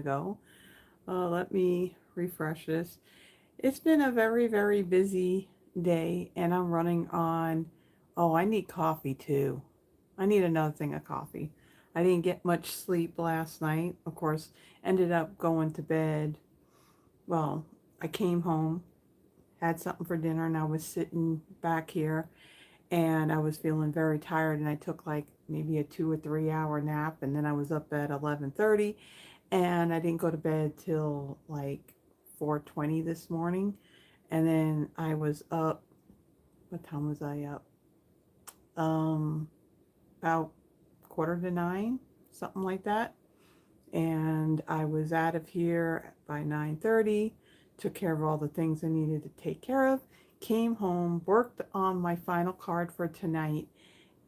ago. Let me refresh this. It's been a very, very busy day, and I'm running on. Oh, I need coffee too. I need another thing of coffee. I didn't get much sleep last night. Of course, ended up going to bed. Well, I came home, had something for dinner, and I was sitting back here, and I was feeling very tired, and I took like maybe a 2 or 3 hour nap, and then I was up at 11:30, and I didn't go to bed till like 4:20 this morning, and then I was up. What time was I up? Um, about quarter to nine, something like that. And I was out of here by 9:30. Took care of all the things I needed to take care of. Came home, worked on my final card for tonight,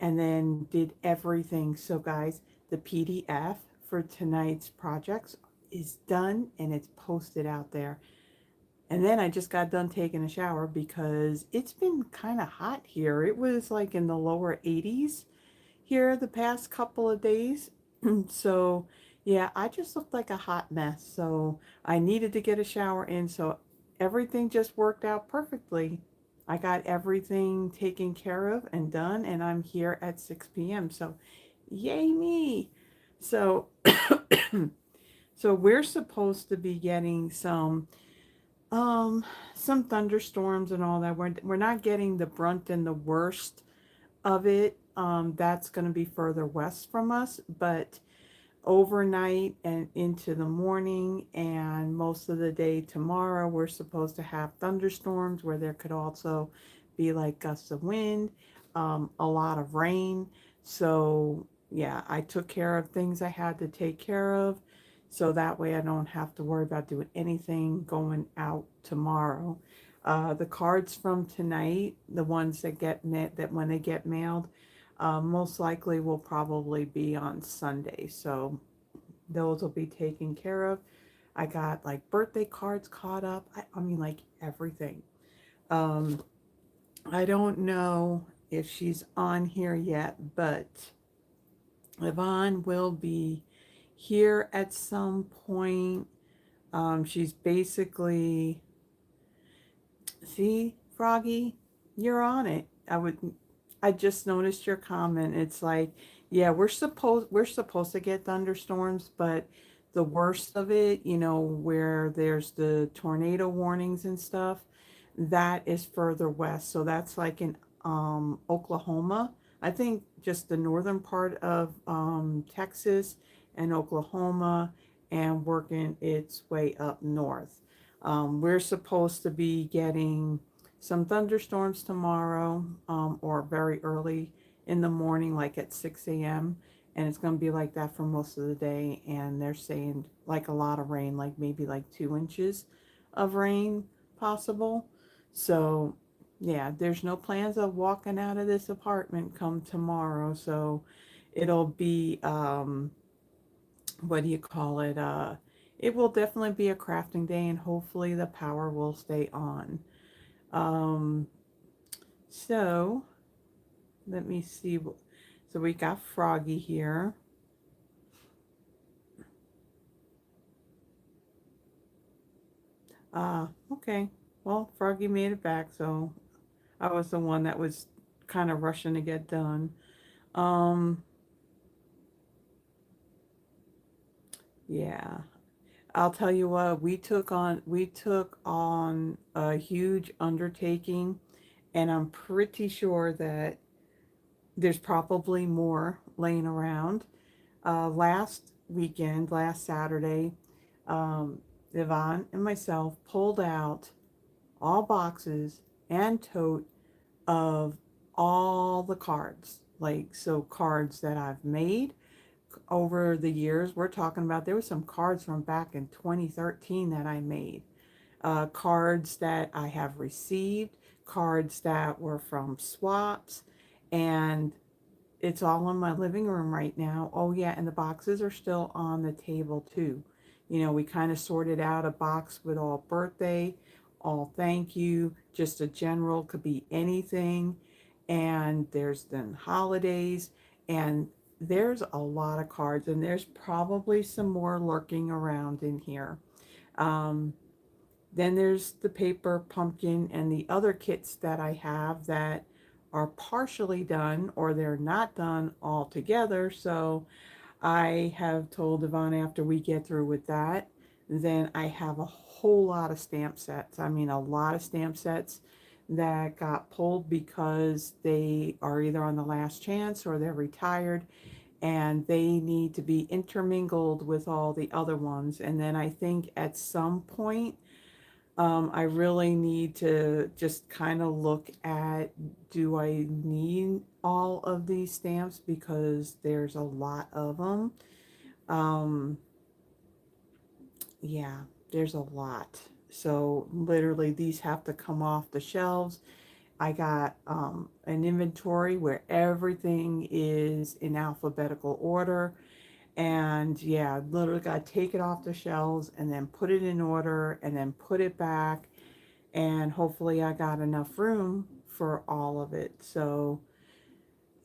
and then did everything. So, guys, the PDF for tonight's projects is done and it's posted out there. And then I just got done taking a shower because it's been kind of hot here. It was like in the lower 80s here the past couple of days. So, yeah, I just looked like a hot mess. So, I needed to get a shower in. So, everything just worked out perfectly. I got everything taken care of and done, and I'm here at 6 p.m. So, yay me. So, so we're supposed to be getting um some thunderstorms and all that. We're not getting the brunt and the worst of it. That's going to be further west from us, but overnight and into the morning and most of the day tomorrow, we're supposed to have thunderstorms where there could also be like gusts of wind, a lot of rain. So, yeah, I took care of things I had to take care of. So that way I don't have to worry about doing anything going out tomorrow. The cards from tonight, the ones that that when they get mailed, most likely will probably be on Sunday. So those will be taken care of. I got like birthday cards caught up. I mean, like everything. Um, I don't know if she's on here yet, but Yvonne will be here at some point. She's basically, see, Froggy, you're on it. I just noticed your comment. It's like, yeah, we're supposed to get thunderstorms, but the worst of it, where there's the tornado warnings and stuff, that is further west. So that's like in Oklahoma. I think just the northern part of Texas and Oklahoma, and working its way up north. We're supposed to be getting some thunderstorms tomorrow, or very early in the morning, like at 6 a.m. And it's going to be like that for most of the day. And they're saying like a lot of rain, like maybe like 2 inches of rain possible. So, yeah, there's no plans of walking out of this apartment come tomorrow. So it'll be, what do you call it? It will definitely be a crafting day, and hopefully the power will stay on. Um, so let me see. So we got Froggy here. Okay. Well, Froggy made it back, so I was the one that was kind of rushing to get done. Um, yeah. I'll tell you what, we took on a huge undertaking, and I'm pretty sure that there's probably more laying around. Last weekend, last Saturday, Yvonne and myself pulled out all boxes and tote of all the cards. Like, so cards that I've made over the years. We're talking about, there were some cards from back in 2013 that I made. Cards that I have received, cards that were from swaps, and it's all in my living room right now. Oh, yeah, and the boxes are still on the table too. We kind of sorted out a box with all birthday, all thank you, just a general, could be anything. And there's then holidays. And there's a lot of cards, and there's probably some more lurking around in here. Um, then there's the paper pumpkin and the other kits that I have that are partially done or they're not done altogether. So I have told Yvonne after we get through with that, then I have a whole lot of stamp sets. I mean, a lot of stamp sets that got pulled because they are either on the last chance or they're retired and they need to be intermingled with all the other ones. And then I think at some point, I really need to just kind of look at, do I need all of these stamps because there's a lot of them. Um, yeah, there's a lot. So literally these have to come off the shelves. I got an inventory where everything is in alphabetical order. And yeah, literally got to take it off the shelves and then put it in order and then put it back. And hopefully I got enough room for all of it. So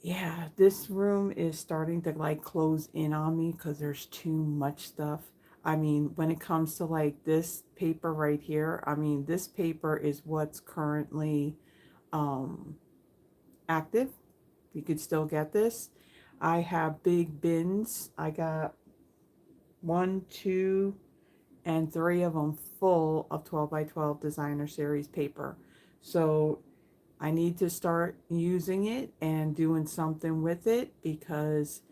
yeah, this room is starting to like close in on me because there's too much stuff. I mean, when it comes to like this paper right here, I mean, this paper is what's currently um, active. You could still get this. I have big bins. I got 1, 2, and 3 of them full of 12 by 12 designer series paper. So I need to start using it and doing something with it because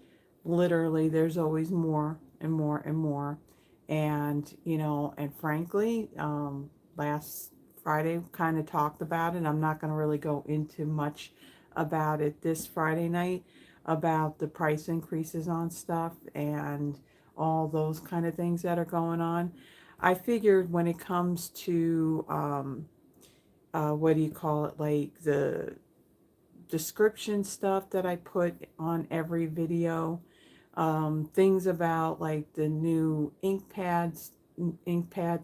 literally there's always more and more and more. And, you know, and frankly, last Friday kind of talked about it. I'm not going to really go into much about it this Friday night about the price increases on stuff and all those kind of things that are going on. I figured when it comes to, what do you call it, like the description stuff that I put on every video, things about like the new ink pad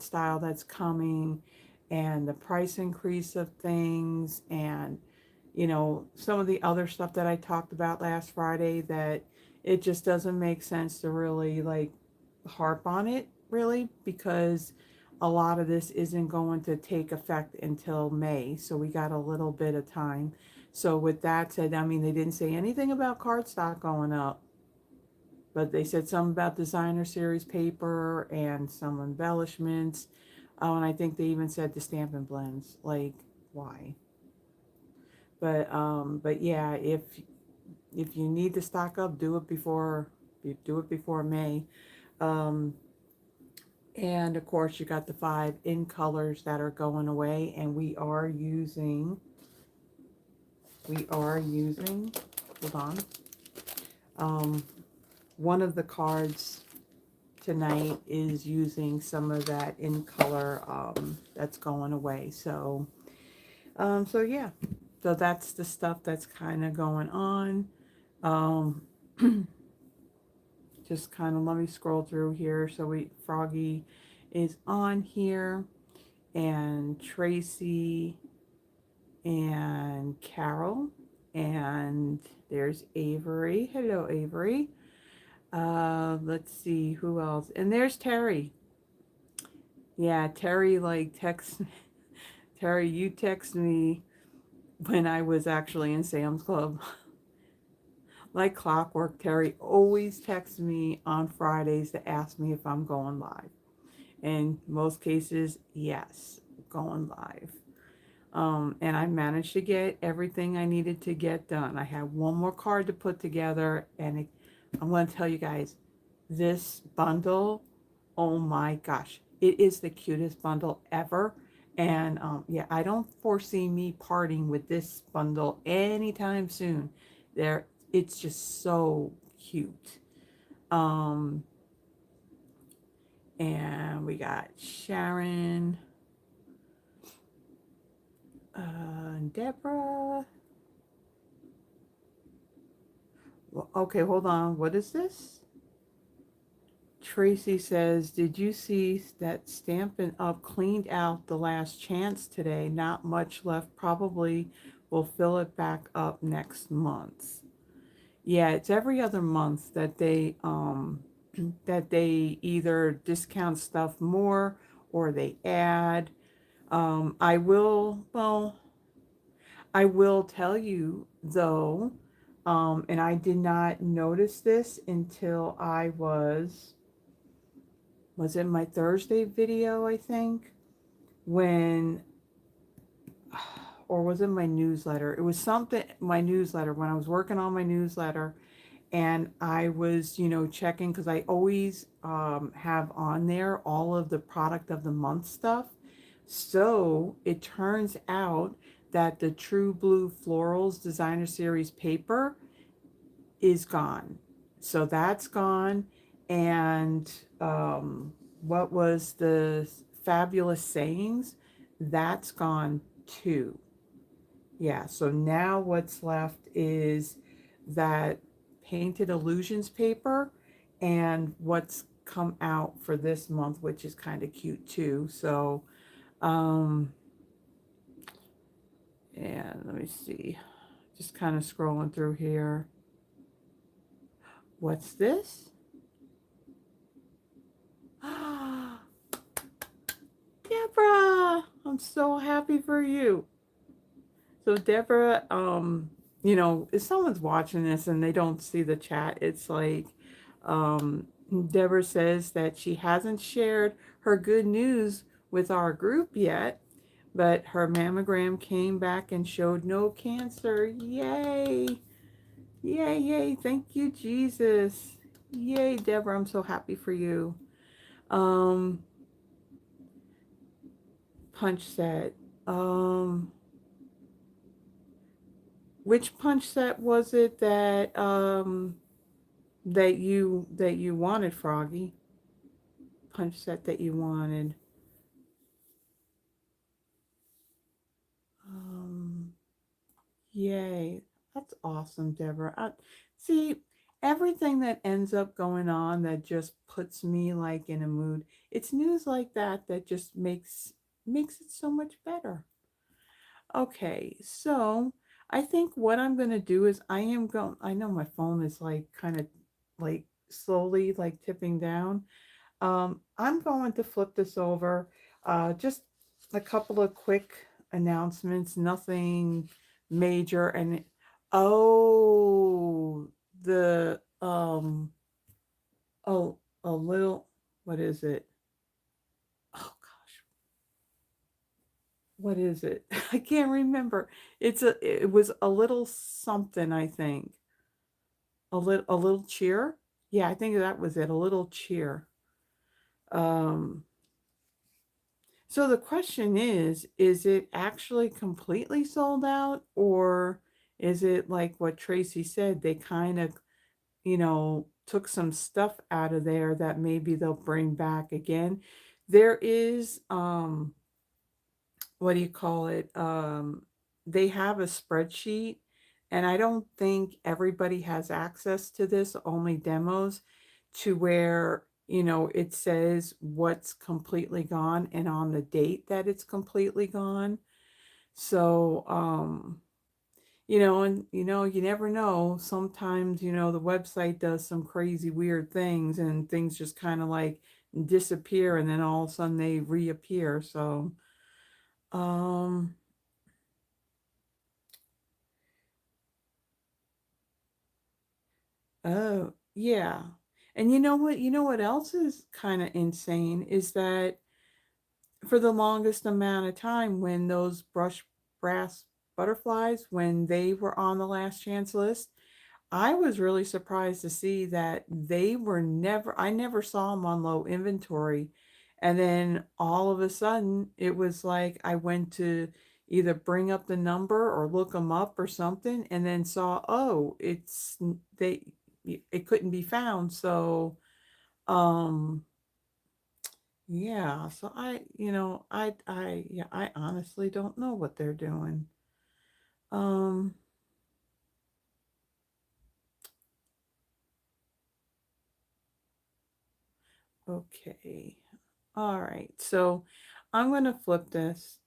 style that's coming, and the price increase of things, and you know, some of the other stuff that I talked about last Friday, that it just doesn't make sense to really like harp on it really, because a lot of this isn't going to take effect until May, so we got a little bit of time. So with that said, I mean, they didn't say anything about cardstock going up, but they said something about designer series paper and some embellishments. Oh, and I think they even said the Stampin' Blends. Like, why? But yeah, if you need to stock up, do it before May. Um, and of course, you got the 5 in colors that are going away, and we are using, hold on, um, one of the cards tonight is using some of that in color that's going away. So yeah, so that's the stuff that's kind of going on. Um, just kind of let me scroll through here. So Froggy is on here, and Tracy and Carol, and there's Avery. Hello, Avery. Let's see who else. And there's Terry. Yeah, Terry like text Terry, you text me when I was actually in Sam's Club. Like clockwork, Terry always texts me on Fridays to ask me if I'm going live. In most cases, yes, going live. And I managed to get everything I needed to get done. I have one more card to put together, and I'm going to tell you guys, this bundle, oh my gosh, it is the cutest bundle ever. And yeah, I don't foresee me parting with this bundle anytime soon. It's just so cute. Um, and we got Sharon, Deborah. Well, okay, hold on. What is this? Tracy says, did you see that Stampin' Up cleaned out the last chance today? Not much left. Probably will fill it back up next month. Yeah, it's every other month that they that they either discount stuff more or they add. I will, well, I will tell you though, and I did not notice this until was it my Thursday video, I think, when, or was it my newsletter? It was something, my newsletter, when I was working on my newsletter and I was, checking because I always have on there all of the product of the month stuff. So it turns out that the True Blue Florals Designer Series paper is gone. So that's gone. And what was the Fabulous Sayings? That's gone too. Yeah, so now what's left is that Painted Illusions paper and what's come out for this month, which is kind of cute too. So, um, and let me see, just kind of scrolling through here. What's this? Deborah, I'm so happy for you. So Deborah, if someone's watching this and they don't see the chat, it's like, um, Deborah says that she hasn't shared her good news with our group yet, but her mammogram came back and showed no cancer. Yay! Yay, yay. Thank you, Jesus. Yay, Deborah. I'm so happy for you. Um, Punch set. Um, which punch set was it that you wanted, Froggy? Punch set that you wanted. Um, Yay. That's awesome, Deborah. See, everything that ends up going on that just puts me like in a mood. It's news like that that just makes it so much better. Okay, so I think what I'm going to do is I know my phone is like kind of like slowly like tipping down. I'm going to flip this over. Just a couple of quick announcements, nothing major. And oh, the oh, a little, what is it? Oh gosh, what is it? I can't remember. It was a little something, I think. A little cheer. Yeah, I think that was it. A little cheer. Um, So the question is it actually completely sold out, or is it like what Tracy said? They kind of, took some stuff out of there that maybe they'll bring back again. There is, what do you call it? They have a spreadsheet, and I don't think everybody has access to this, only demos, to where, it says what's completely gone and on the date that it's completely gone. So, and you never know. Sometimes, the website does some crazy weird things and things just kind of like disappear and then all of a sudden they reappear. So, um, oh, yeah. And you know what? You know what else is kind of insane is that for the longest amount of time, when those brush brass butterflies, when they were on the last chance list, I was really surprised to see that they were never, I never saw them on low inventory. And then all of a sudden, it was like I went to either bring up the number or look them up or something, and then saw, oh, it couldn't be found. So, um, yeah, so yeah, I honestly don't know what they're doing. Um, okay. All right, so I'm going to flip this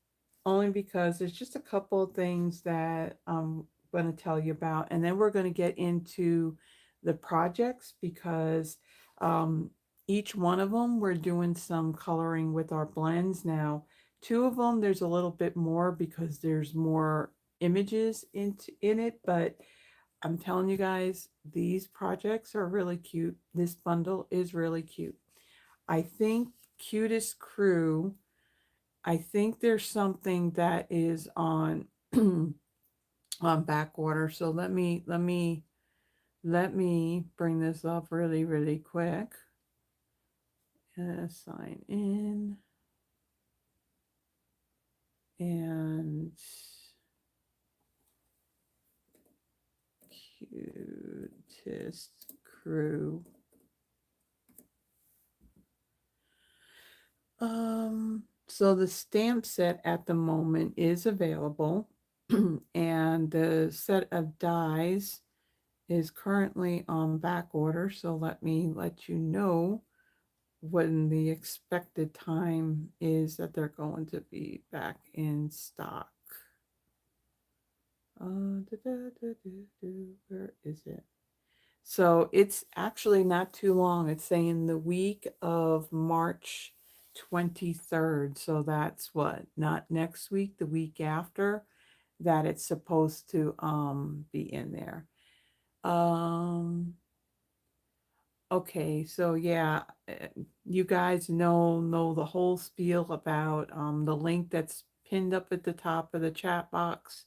only because there's just a couple of things that I'm going to tell you about. And then we're going to get into the projects because um, each one of them, we're doing some coloring with our blends. Now, two of them, there's a little bit more because there's more images in it, but I'm telling you guys, these projects are really cute. This bundle is really cute. I think Cutest Crew, I think there's something that is on on back order. So let me bring this up really quick. Sign in and Cutest Crew. So the stamp set at the moment is available, and the set of dies is currently on back order. So let me let you know when the expected time is that they're going to be back in stock. Where is it? So it's actually not too long. It's saying the week of March 23rd. So that's what, not next week, the week after that it's supposed to be in there. Okay, so yeah, you guys know the whole spiel about the link that's pinned up at the top of the chat box.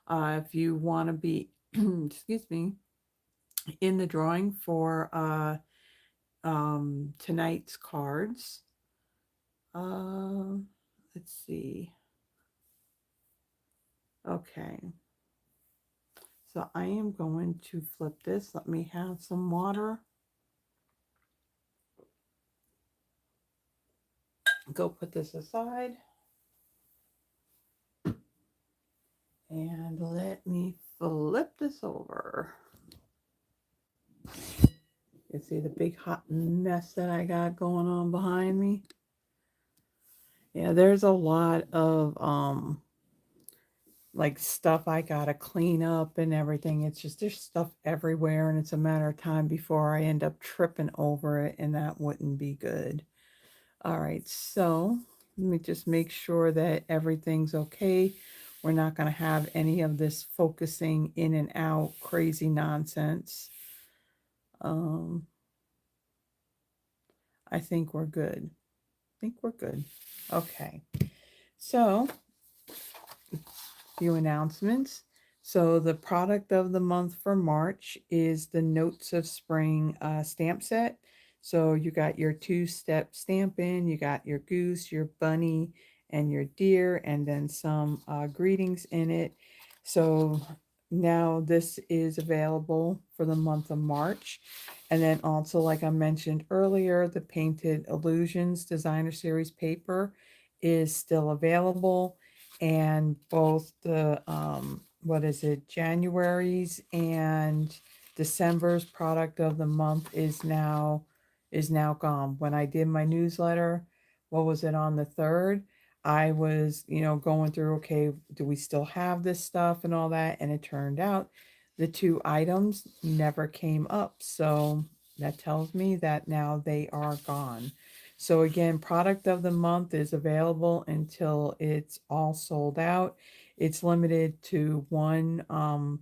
If you want to be, excuse me, in the drawing for tonight's cards. Let's see. Okay. So I am going to flip this. Let me have some water. Go put this aside. And let me flip this over. You see the big hot mess that I got going on behind me? Yeah, there's a lot of like stuff I gotta clean up and everything. It's just there's stuff everywhere, and it's a matter of time before I end up tripping over it, and that wouldn't be good. All right, so let me just make sure that everything's okay. We're not going to have any of this focusing in and out crazy nonsense. I think we're good. Okay, so few announcements. So the product of the month for March is the Notes of Spring stamp set. So you got your two-step stamping, you got your goose, your bunny, and your deer, and then some greetings in it. So now this is available for the month of March. And then also, like I mentioned earlier, the Painted Illusions Designer Series paper is still available, and both the what is it, January's and December's product of the month is now gone. When I did my newsletter, what was it, on the 3rd, I was, going through, okay, do we still have this stuff and all that, and it turned out the two items never came up. So that tells me that now they are gone. So again, product of the month is available until it's all sold out. It's limited to one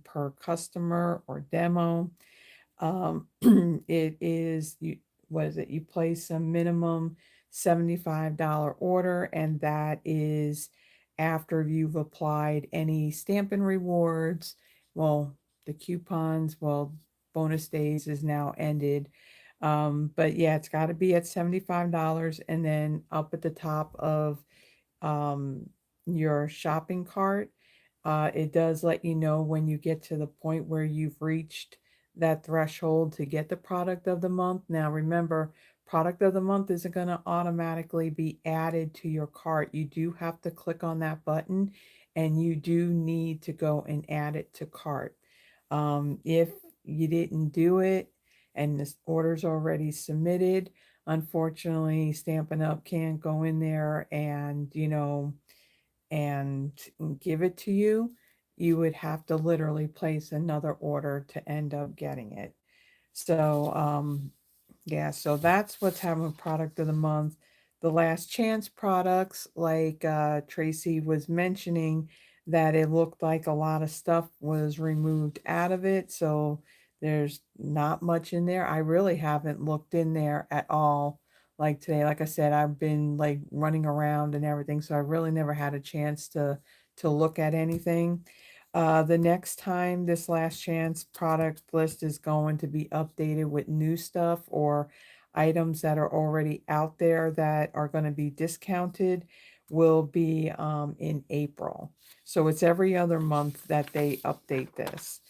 per customer or demo. It is, what is it? You place a minimum $75 order, and that is after you've applied any Stampin' Rewards. Well, the coupons, well, bonus days is now ended. But yeah, it's got to be at $75, and then up at the top of um, your shopping cart, it does let you know when you get to the point where you've reached that threshold to get the product of the month. Now, remember, product of the month isn't going to automatically be added to your cart. You do have to click on that button, and you do need to go and add it to cart. If you didn't do it and this order's already submitted, unfortunately, Stampin' Up can't go in there and, and give it to you. you would have to literally place another order to end up getting it. So, yeah, so that's what's having product of the month. The last chance products, like Tracy was mentioning, that it looked like a lot of stuff was removed out of it. So there's not much in there. I really haven't looked in there at all. Like today, like I said, I've been like running around and everything, so I really never had a chance to look at anything. The next time this last chance product list is going to be updated with new stuff or items that are already out there that are going to be discounted will be in April. So it's every other month that they update this.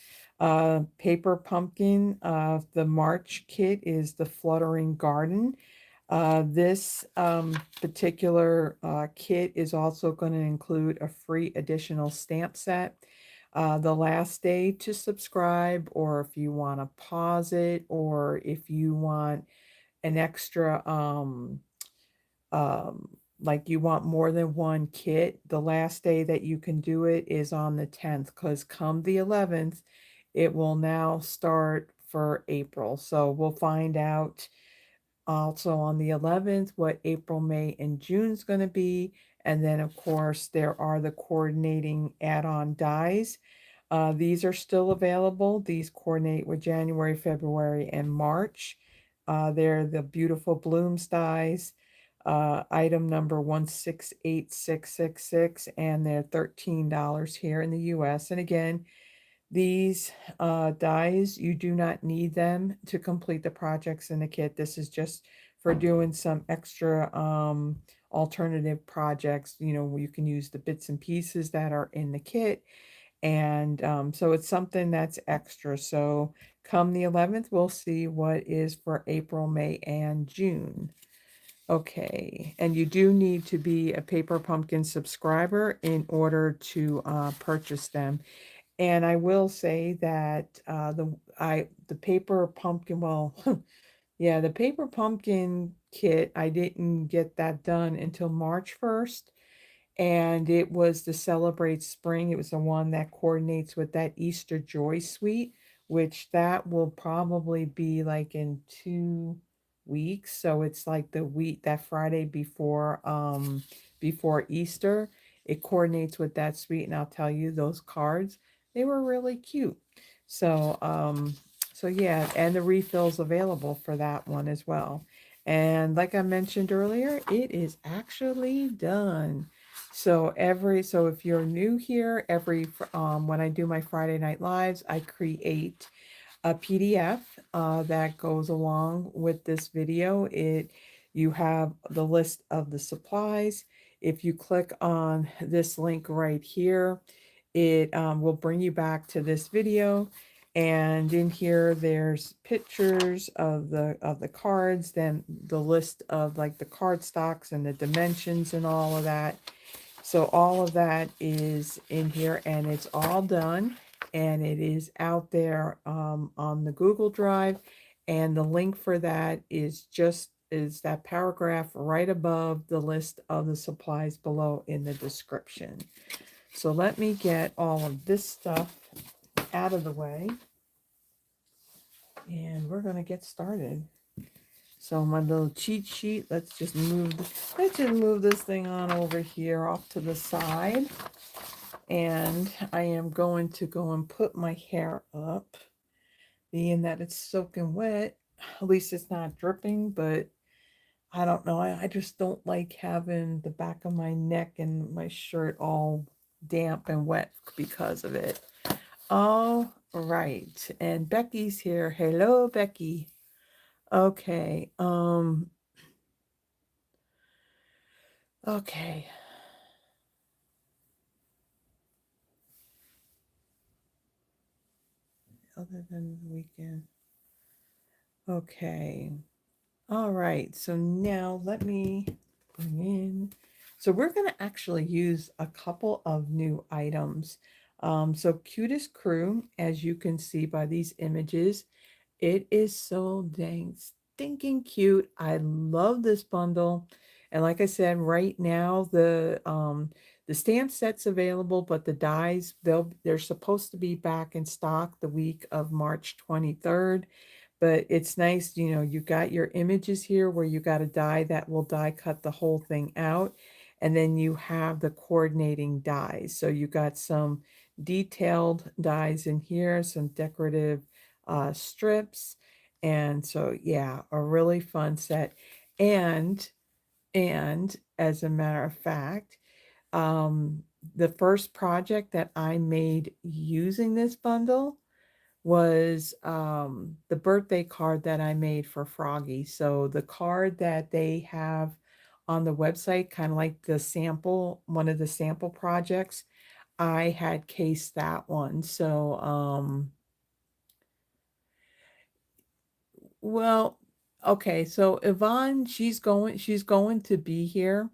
Paper Pumpkin, the March kit is the Fluttering Garden. This particular kit is also going to include a free additional stamp set. The last day to subscribe, or if you want to pause it, or if you want an extra, um, like you want more than one kit, the last day that you can do it is on the 10th, because come the 11th, it will now start for April. So we'll find out also on the 11th what April, May, and June is going to be. And then, of course, there are the coordinating add-on dies. These are still available. These coordinate with January, February, and March. They're the beautiful blooms dies. Item number 168666, and they're $13 here in the US. And again, these dies, you do not need them to complete the projects in the kit. This is just for doing some extra alternative projects. You know, where you can use the bits and pieces that are in the kit. And so it's something that's extra. So come the 11th, we'll see what is for April, May, and June. Okay, and you do need to be a Paper Pumpkin subscriber in order to purchase them. And I will say that the Paper Pumpkin, well, yeah, the Paper Pumpkin kit, I didn't get that done until March 1st, and it was to celebrate spring. It was the one that coordinates with that Easter Joy Suite, which that will probably be like in 2 weeks. So it's like the week, that Friday before Easter. It coordinates with that suite, and I'll tell you, those cards, they were really cute. So so yeah, and the refills available for that one as well. And like I mentioned earlier, it is actually done. So if you're new here, when I do my Friday night lives, I create a PDF that goes along with this video. You have the list of the supplies. If you click on this link right here, it will bring you back to this video. And in here, there's pictures of the cards, then the list of like the card stocks and the dimensions and all of that. So all of that is in here, and it's all done, and it is out there on the Google Drive. And the link for that is that paragraph right above the list of the supplies below in the description. So let me get all of this stuff out of the way, and we're going to get started. So my little cheat sheet, let's just move this thing on over here off to the side. And I am going to go and put my hair up, being that it's soaking wet. At least it's not dripping, but I don't know. I just don't like having the back of my neck and my shirt all damp and wet because of it. All right. And Becky's here. Hello, Becky. Okay. Okay. Other than the weekend. Okay. All right. So now let me bring in. So we're going to actually use a couple of new items. So Cutest Crew, as you can see by these images, it is so dang stinking cute. I love this bundle. And like I said, right now the stamp set's available, but the dies they're supposed to be back in stock the week of March 23rd. But it's nice, you know, you got your images here where you got a die that will die cut the whole thing out. And then you have the coordinating dies. So you got some detailed dies in here, some decorative strips. And so, yeah, a really fun set. And, and as a matter of fact, um, the first project that I made using this bundle was the birthday card that I made for Froggy. So the card that they have on the website, kind of like the sample, one of the sample projects, I had cased that one. So, well, okay. So Yvonne, she's going to be here.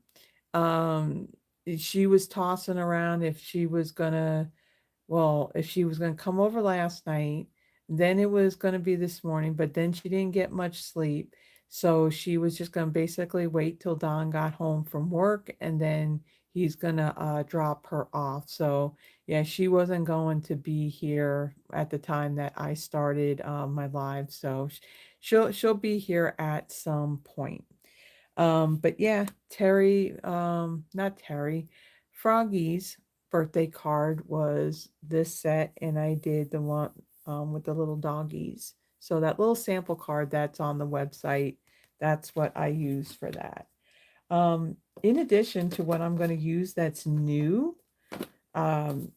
Um, she was tossing around if she was gonna Well, if she was going to come over last night, then it was going to be this morning, but then she didn't get much sleep. So she was just going to basically wait till Don got home from work and then he's going to drop her off. So, yeah, she wasn't going to be here at the time that I started my live. So she'll be here at some point. But yeah, not Terry, Froggy's birthday card was this set, and I did the one with the little doggies. So that little sample card that's on the website, that's what I use for that. In addition to what I'm going to use that's new, um,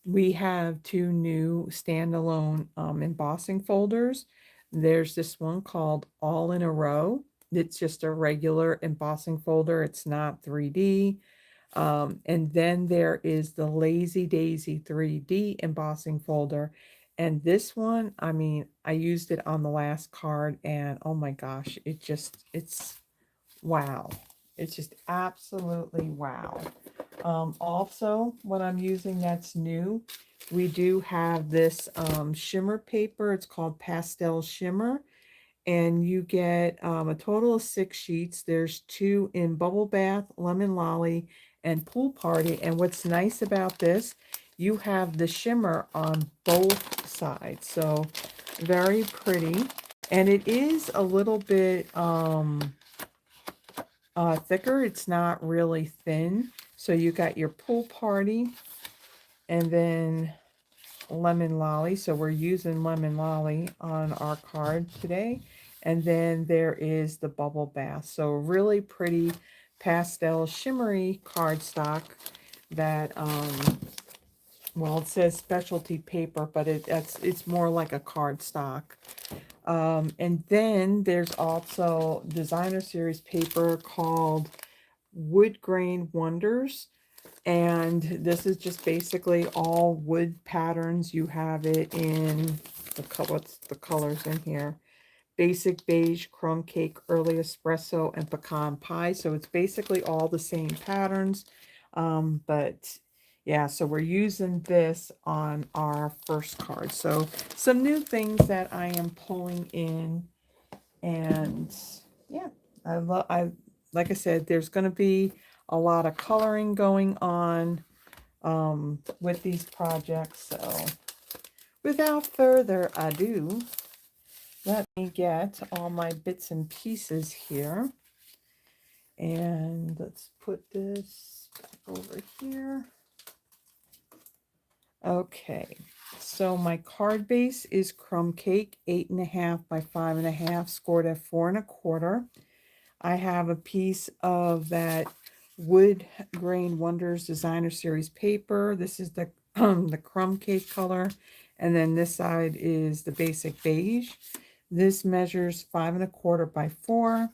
we have two new standalone embossing folders. There's this one called All in a Row. It's just a regular embossing folder. It's not 3D. And then there is the Lazy Daisy 3D embossing folder. And this one, I mean, I used it on the last card and oh my gosh, it's wow. It's just absolutely wow. Also, what I'm using that's new, we do have this shimmer paper. It's called Pastel Shimmer. And you get a total of 6 sheets. There's 2 in Bubble Bath, Lemon Lolly, and Pool Party. And what's nice about this, you have the shimmer on both sides. So very pretty. And it is a little bit thicker. It's not really thin. So you got your Pool Party and then Lemon Lolly. So we're using Lemon Lolly on our card today. And then there is the Bubble Bath. So really pretty pastel shimmery cardstock that well, it says specialty paper, but it's more like a cardstock. And then there's also designer series paper called Wood Grain Wonders. And this is just basically all wood patterns. You have it in what's the colors in here? Basic beige, crumb cake, early espresso, and pecan pie. So it's basically all the same patterns. But yeah, so we're using this on our first card. So some new things that I am pulling in. And yeah, I like I said, there's going to be a lot of coloring going on with these projects. So without further ado, let me get all my bits and pieces here. And let's put this back over here. Okay, so my card base is Crumb Cake, 8.5 by 5.5, scored at 4.25. I have a piece of that Wood Grain Wonders Designer Series paper. This is the the crumb cake color, and then this side is the basic beige. This measures 5.25 by 4.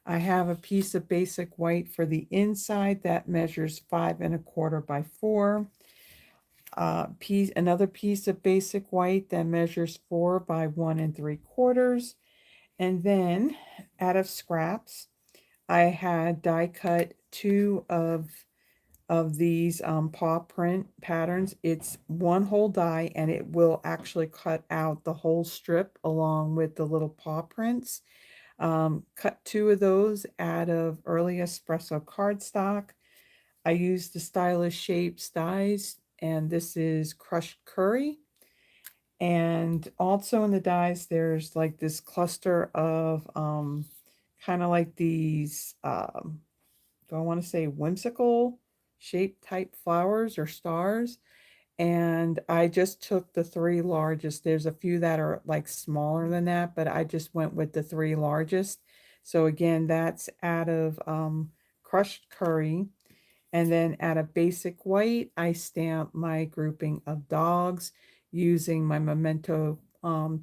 I have a piece of basic white for the inside that measures 5.25 by 4. Another piece of basic white that measures 4 by 1.75. And then out of scraps, I had die cut 2 of these paw print patterns. It's one whole die and it will actually cut out the whole strip along with the little paw prints. Cut 2 of those out of early espresso cardstock. I used the Stylish Shapes dies, and this is crushed curry. And also in the dies, there's like this cluster of kind of like these, do I want to say whimsical shape type flowers or stars? And I just took the 3 largest. There's a few that are like smaller than that, but I just went with the 3 largest. So again, that's out of crushed curry. And then out of basic white, I stamped my grouping of dogs using my Memento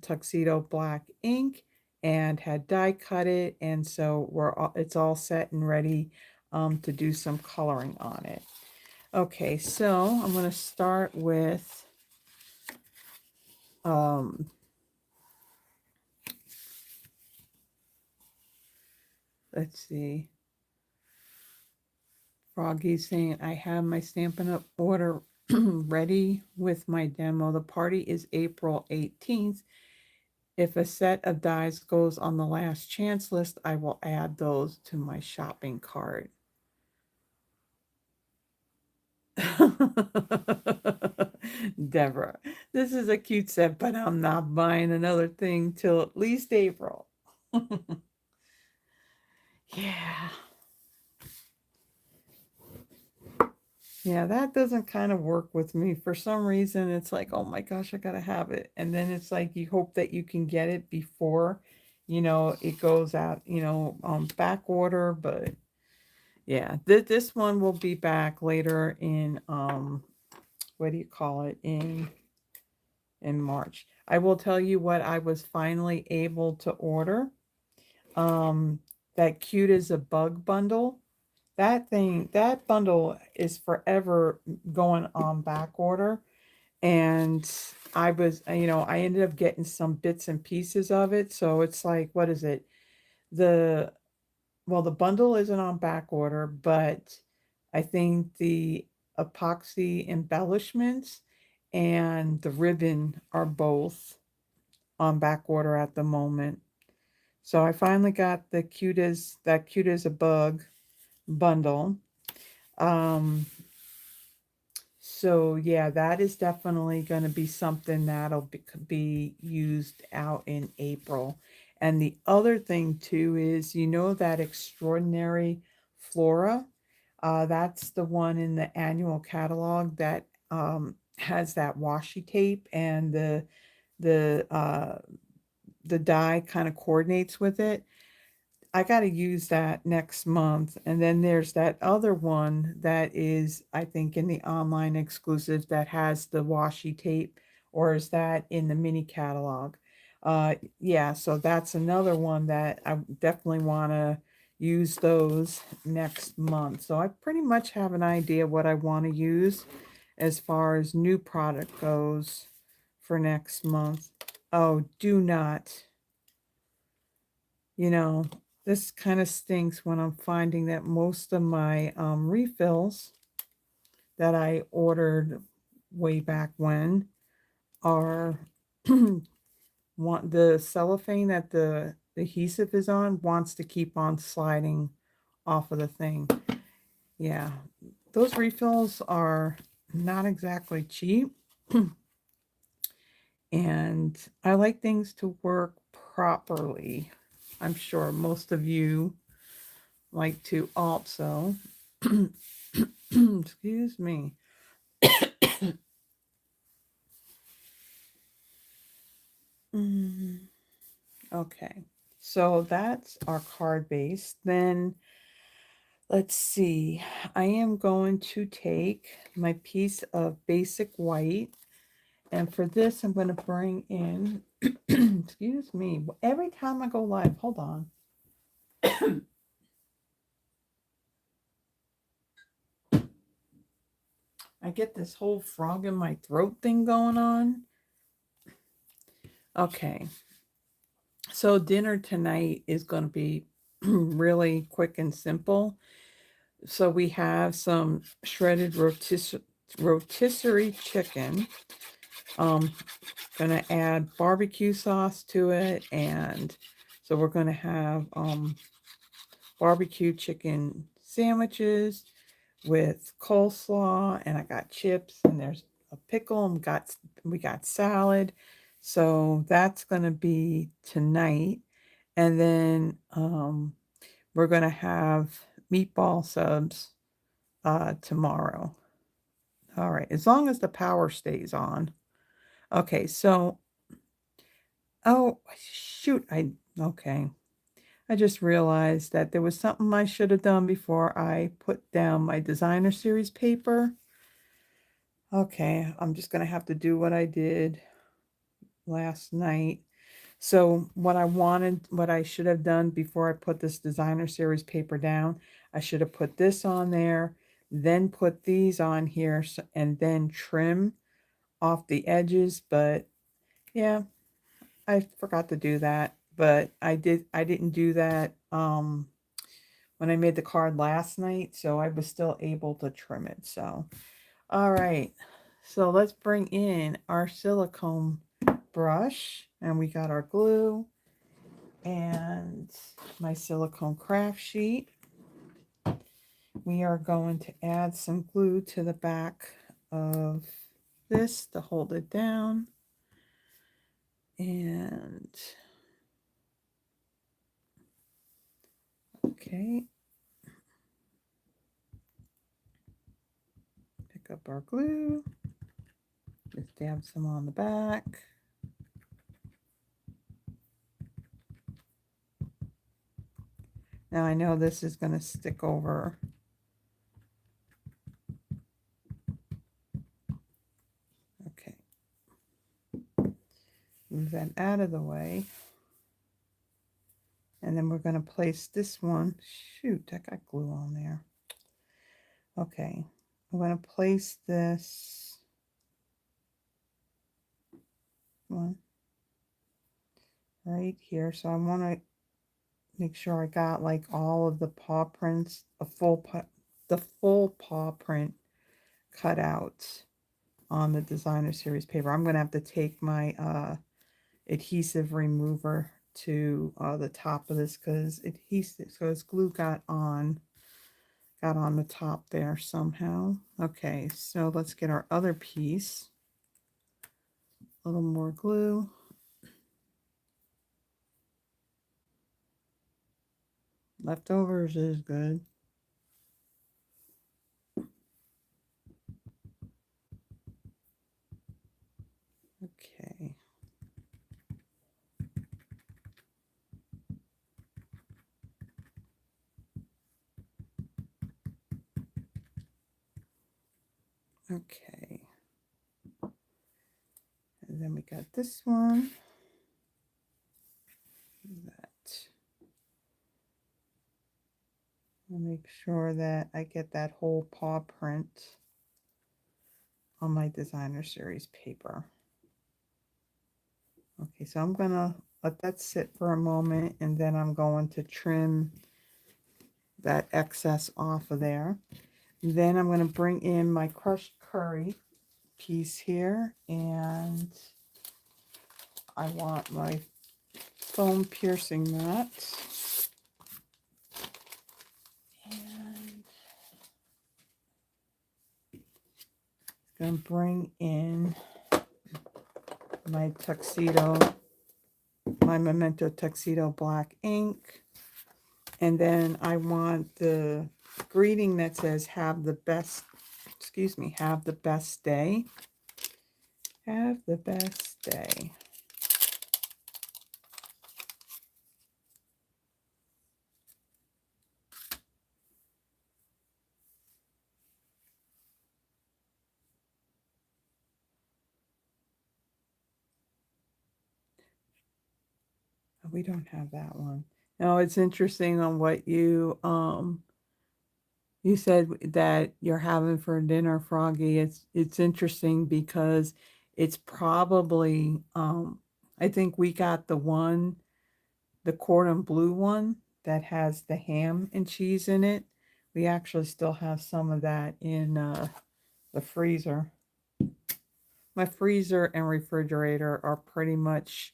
Tuxedo black ink and had die cut it. And so it's all set and ready to do some coloring on it. Okay, so I'm going to start with let's see. Froggy saying, I have my Stampin' Up! Order ready with my demo. The party is April 18th. If a set of dies goes on the last chance list, I will add those to my shopping cart. Deborah, this is a cute set, but I'm not buying another thing till at least April. Yeah. Yeah, that doesn't kind of work with me. For some reason, it's like, oh my gosh, I gotta have it. And then it's like you hope that you can get it before, it goes out, back order. But yeah, this one will be back later in, what do you call it, in March. I will tell you what I was finally able to order. That Cute as a Bug bundle. That bundle is forever going on back order. And I ended up getting some bits and pieces of it. So it's like, what is it? The bundle isn't on back order, but I think the epoxy embellishments and the ribbon are both on back order at the moment. So I finally got that Cute as a Bug bundle. So yeah, that is definitely going to be something that'll be used out in April. And the other thing too is, that Extraordinary Flora, that's the one in the annual catalog that has that washi tape, and the uh, the die kind of coordinates with it. I got to use that next month. And then there's that other one that is, I think, in the online exclusive that has the washi tape, or is that in the mini catalog? Yeah, so that's another one that I definitely want to use those next month. So I pretty much have an idea what I want to use as far as new product goes for next month. Oh, do not. You know, this kind of stinks when I'm finding that most of my refills that I ordered way back when are want the cellophane that the adhesive is on wants to keep on sliding off of the thing. Yeah, those refills are not exactly cheap. And I like things to work properly. I'm sure most of you like to also. Excuse me. Okay, so that's our card base. Then let's see. I am going to take my piece of basic white, and for this, I'm going to bring in. Excuse me. Every time I go live, hold on. I get this whole frog in my throat thing going on. Okay. So dinner tonight is going to be really quick and simple. So we have some shredded rotisserie chicken. Gonna add barbecue sauce to it and So we're going to have barbecue chicken sandwiches with coleslaw, and I got chips, and there's a pickle, and we got salad. So that's going to be tonight. And then we're going to have meatball subs tomorrow. All right, as long as the power stays on. Okay, so, oh, shoot, okay. I just realized that there was something I should have done before I put down my designer series paper. Okay, I'm just going to have to do what I did last night. So what I should have done before I put this designer series paper down, I should have put this on there, then put these on here, and then trim off the edges. But yeah, I forgot to do that. But I didn't do that when I made the card last night, so I was still able to trim it. So all right, so let's bring in our silicone brush, and we got our glue and my silicone craft sheet. We are going to add some glue to the back of this to hold it down. And okay, pick up our glue, just dab some on the back. Now I know this is going to stick over. Okay, move that out of the way. And then we're going to place this one. Shoot, I got glue on there. Okay, I'm going to place this one right here. So I want to make sure I got like all of the paw prints, the full paw print cut out on the designer series paper. I'm going to have to take my adhesive remover to the top of this because glue got on the top there somehow. Okay, so let's get our other piece. A little more glue. Leftovers is good. Okay. Okay. And then we got this one. I'll make sure that I get that whole paw print on my designer series paper. Okay, so I'm gonna let that sit for a moment, and then I'm going to trim that excess off of there. Then I'm going to bring in my crushed curry piece here, and I want my foam piercing mat. And I'm going to bring in my Memento Tuxedo black ink. And then I want the greeting that says have the best day. Have the best day. We don't have that one. No, it's interesting on what you said that you're having for dinner, Froggy. It's interesting because it's probably I think we got the cordon bleu one that has the ham and cheese in it. We actually still have some of that in the freezer. My freezer and refrigerator are pretty much,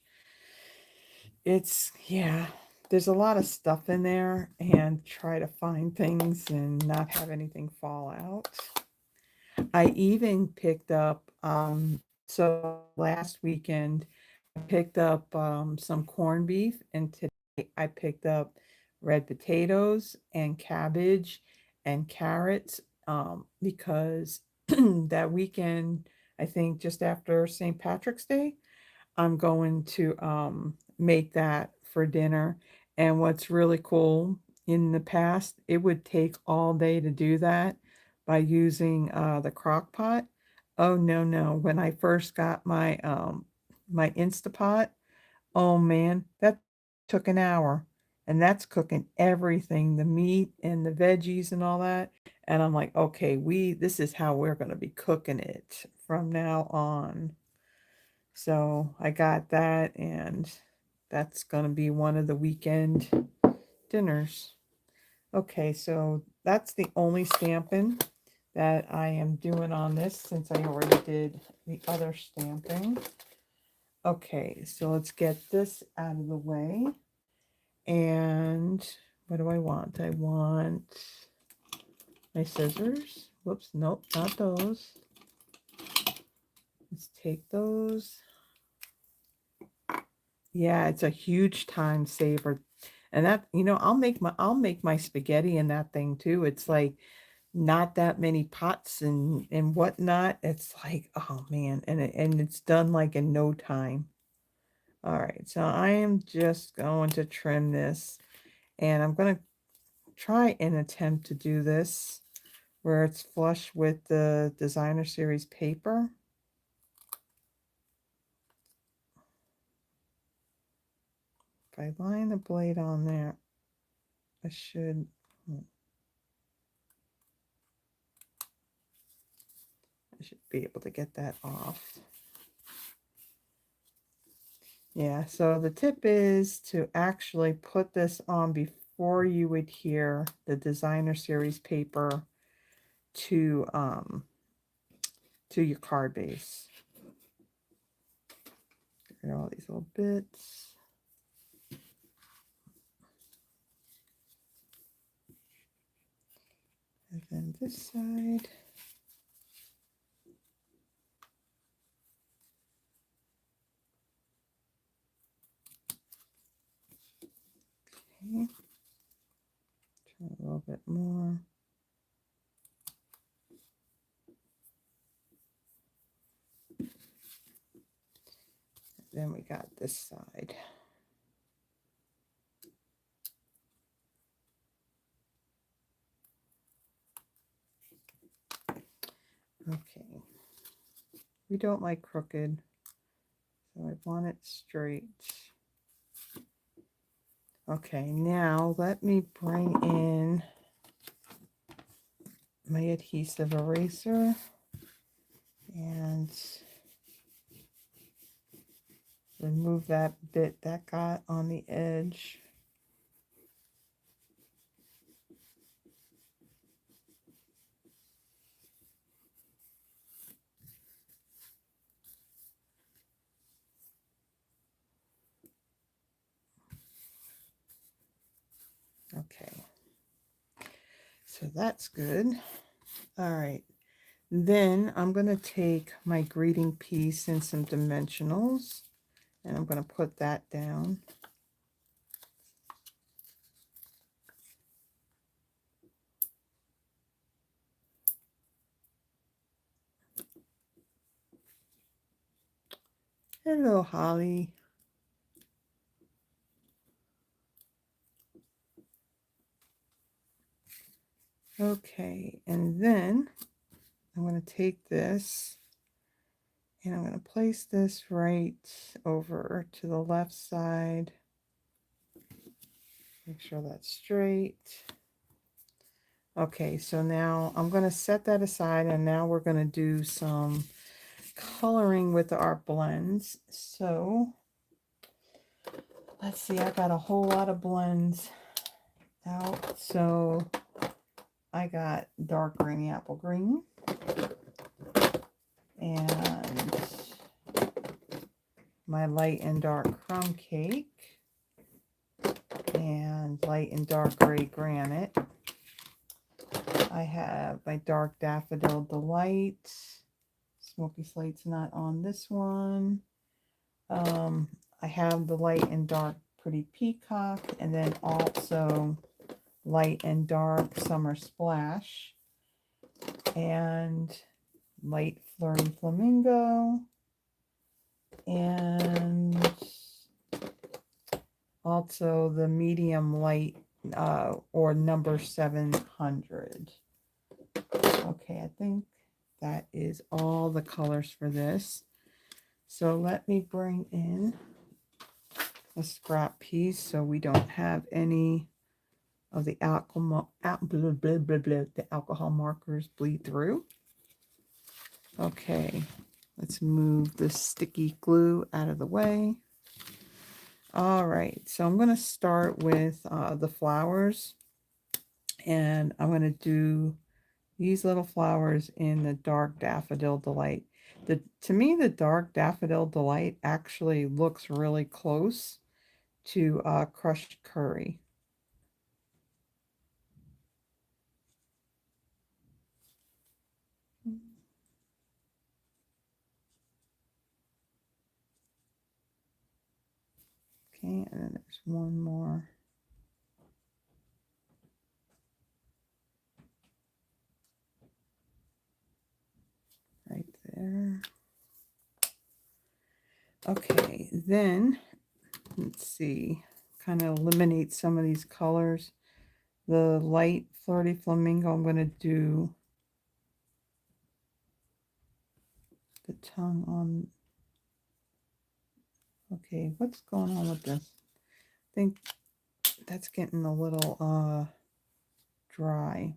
yeah, there's a lot of stuff in there, and try to find things and not have anything fall out. I even picked up, so last weekend, I picked up some corned beef, and today I picked up red potatoes and cabbage and carrots because that weekend, I think just after St. Patrick's Day, I'm going to make that for dinner. And what's really cool, in the past, it would take all day to do that by using the crock pot. Oh no, no. When I first got my Instapot, oh man, that took an hour. And that's cooking everything, the meat and the veggies and all that. And I'm like, okay, this is how we're gonna be cooking it from now on. So I got that, and that's going to be one of the weekend dinners. Okay, so that's the only stamping that I am doing on this since I already did the other stamping. Okay, so let's get this out of the way. And what do I want? I want my scissors. Whoops, nope, not those. Let's take those. Yeah, it's a huge time saver. And that, I'll make my spaghetti in that thing too. It's like not that many pots and whatnot. It's like, oh man, and it's done like in no time. All right, so I am just going to trim this, and I'm going to try and attempt to do this where it's flush with the designer series paper. If I line the blade on there, I should be able to get that off. Yeah, so the tip is to actually put this on before you adhere the designer series paper to your card base. Get rid of all these little bits. And then this side. Okay. Try a little bit more. Then we got this side. Okay. We don't like crooked, so I want it straight. Okay, now let me bring in my adhesive eraser and remove that bit that got on the edge. Okay, so that's good. All right, then I'm going to take my greeting piece and some dimensionals, and I'm going to put that down. Hello, Holly. Okay, and then I'm going to take this and I'm going to place this right over to the left side. Make sure that's straight. Okay, so now I'm going to set that aside, and now we're going to do some coloring with our blends. So let's see, I got a whole lot of blends out. So I got dark green apple green and my light and dark crumb cake and light and dark gray granite. I have my dark daffodil delight. Smoky slate's not on this one. I have the light and dark pretty peacock, and then also light and dark summer splash, and light flirty flamingo, and also the medium light or number 700. Okay, I think that is all the colors for this. So let me bring in a scrap piece so we don't have any of the alcohol markers bleed through. Okay, let's move the sticky glue out of the way. All right, so I'm going to start with the flowers, and I'm going to do these little flowers in the dark daffodil delight. To me, the dark daffodil delight actually looks really close to crushed curry. Okay, and then there's one more right there. Okay, then let's see, kind of eliminate some of these colors. The light flirty flamingo, I'm going to do the tongue on. Okay, what's going on with this? I think that's getting a little dry.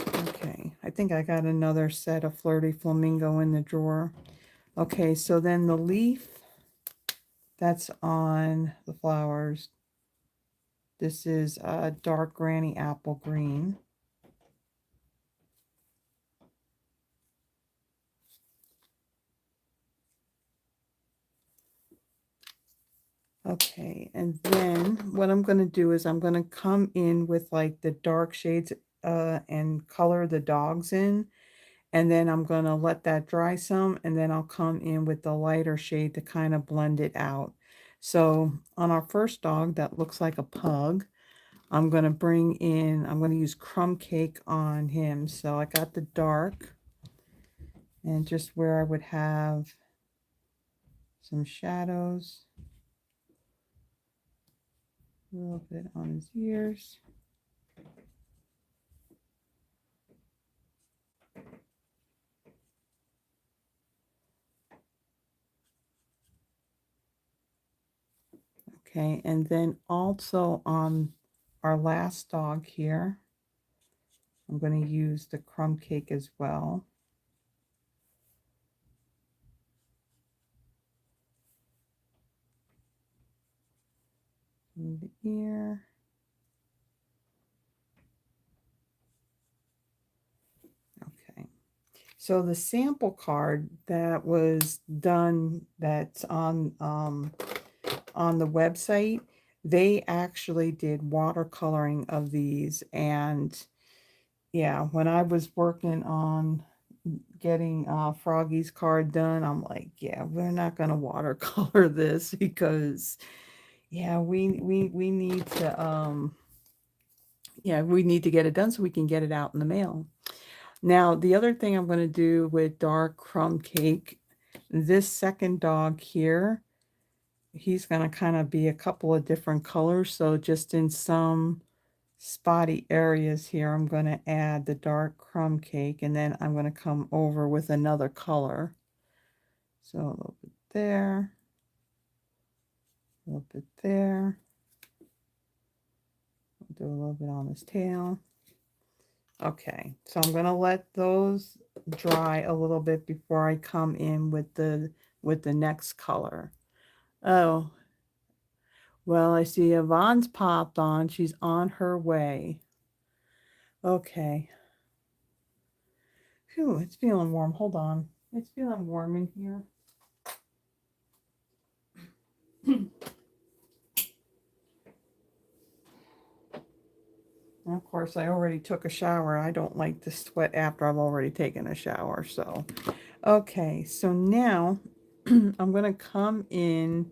Okay, I think I got another set of flirty flamingo in the drawer. Okay, so then the leaf that's on the flowers, this is dark granny apple green. Okay, and then what I'm going to do is I'm going to come in with like the dark shades and color the dogs in. And then I'm going to let that dry some, and then I'll come in with the lighter shade to kind of blend it out. So on our first dog that looks like a pug, I'm going to use Crumb Cake on him. So I got the dark, and just where I would have some shadows, a little bit on his ears. Okay, and then also on our last dog here, I'm going to use the Crumb Cake as well. In the ear. Okay. So the sample card that was done, that's on the website, they actually did watercoloring of these. And yeah, when I was working on getting Froggy's card done, I'm like, yeah, we're not going to watercolor this because yeah, we need to we need to get it done so we can get it out in the mail. Now, the other thing I'm going to do with dark Crumb Cake, this second dog here, he's going to kind of be a couple of different colors. So just in some spotty areas here, I'm going to add the dark Crumb Cake, and then I'm going to come over with another color. So a little bit there, a little bit there. I'll do a little bit on his tail. Okay, so I'm going to let those dry a little bit before I come in with the next color. Oh, well, I see Yvonne's popped on. She's on her way. Okay. Phew, it's feeling warm. Hold on. It's feeling warm in here. And of course, I already took a shower. I don't like to sweat after I've already taken a shower. So, okay. So now I'm going to come in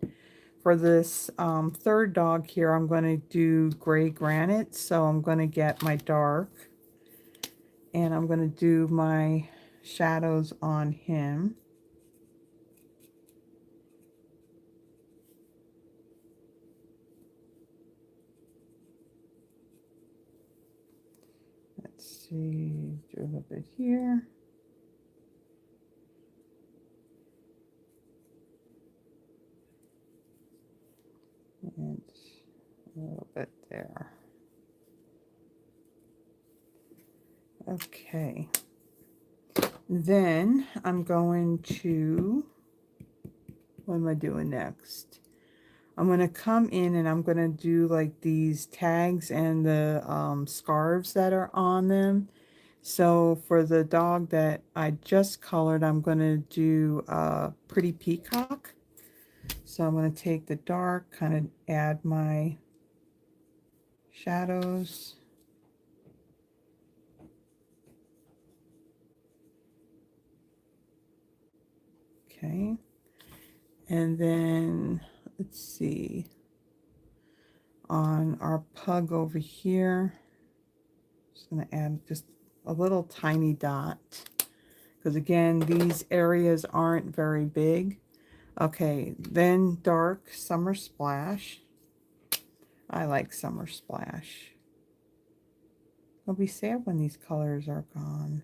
for this third dog here. I'm going to do gray granite. So I'm going to get my dark. And I'm going to do my shadows on him. Let's see, do a little bit here. And a little bit there. Okay. Then I'm going to, what am I doing next? I'm going to come in and I'm going to do like these tags and the scarves that are on them. So for the dog that I just colored, I'm going to do a Pretty Peacock. So I'm going to take the dark, kind of add my shadows. Okay. And then, let's see, on our pug over here, just going to add just a little tiny dot. Because again, these areas aren't very big. Okay, then dark Summer Splash. I like Summer Splash. I'll be sad when these colors are gone.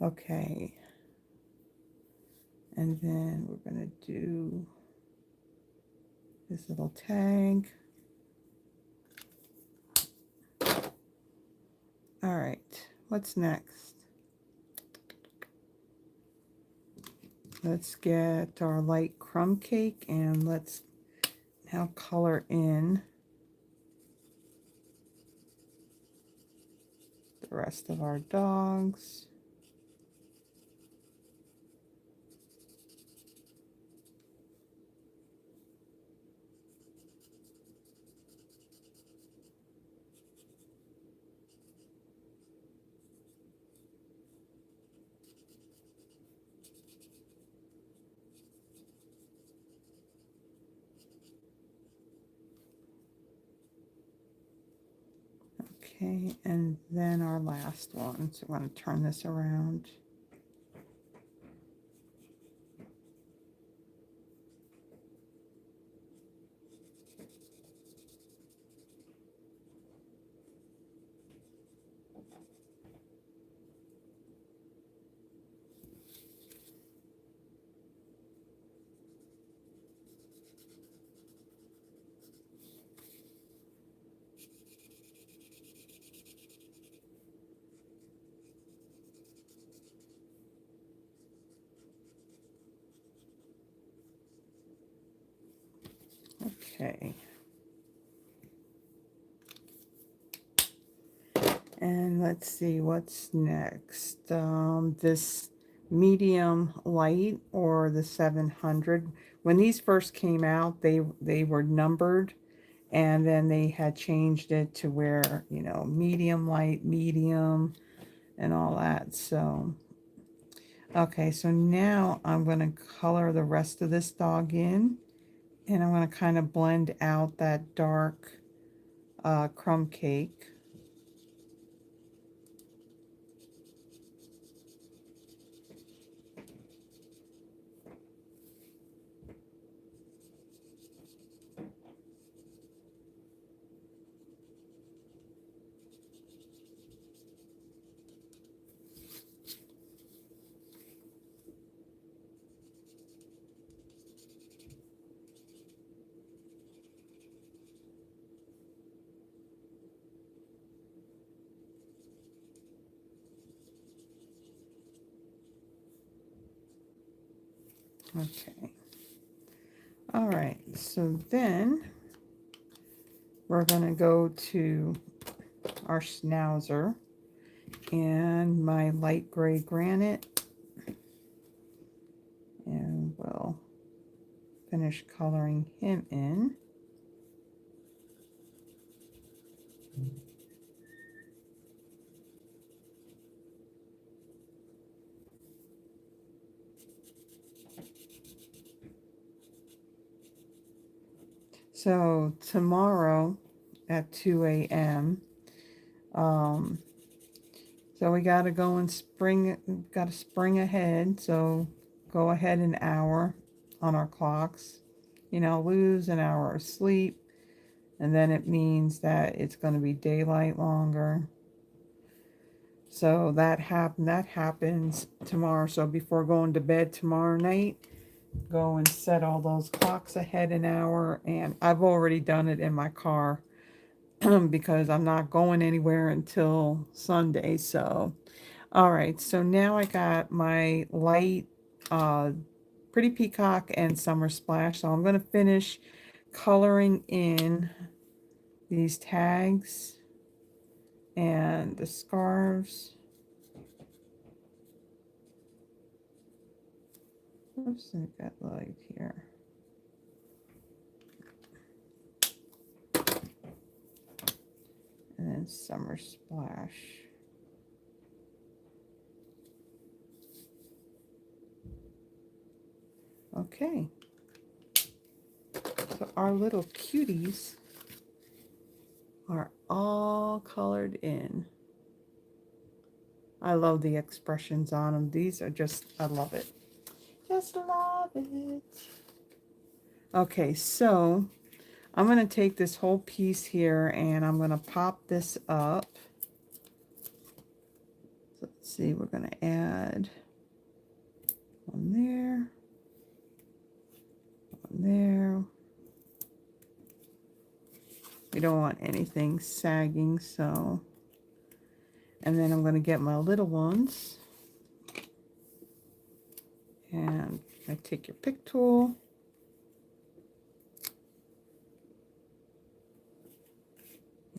Okay. And then we're going to do this little tag. All right, what's next? Let's get our light crumb cake and let's now color in the rest of our dogs. Okay, and then our last one. So I'm going to turn this around. Okay. And let's see what's next. This medium light or the 700. When these first came out, they were numbered, and then they had changed it to where, you know, medium light, medium, and all that. So, okay, so now I'm going to color the rest of this dog in, and I'm going to kind of blend out that dark crumb cake. Okay. All right, so then we're going to go to our schnauzer and my light gray granite, and we'll finish coloring him in. So tomorrow at 2 a.m. So we got to go and got to spring ahead. So go ahead an hour on our clocks, you know, lose an hour of sleep. And then it means that it's going to be daylight longer. So that happens tomorrow. So before going to bed tomorrow night, go and set all those clocks ahead an hour. And I've already done it in my car because I'm not going anywhere until Sunday. So, all right. So now I got my light, Pretty Peacock and Summer Splash. So I'm going to finish coloring in these tags and the scarves. Oops, I got light here. And then Summer Splash. Okay. So our little cuties are all colored in. I love the expressions on them. These are just, I love it. Just love it. Okay, so I'm going to take this whole piece here and I'm going to pop this up. So let's see, we're going to add one there, one there. We don't want anything sagging, so. And then I'm going to get my little ones. And I take your pick tool.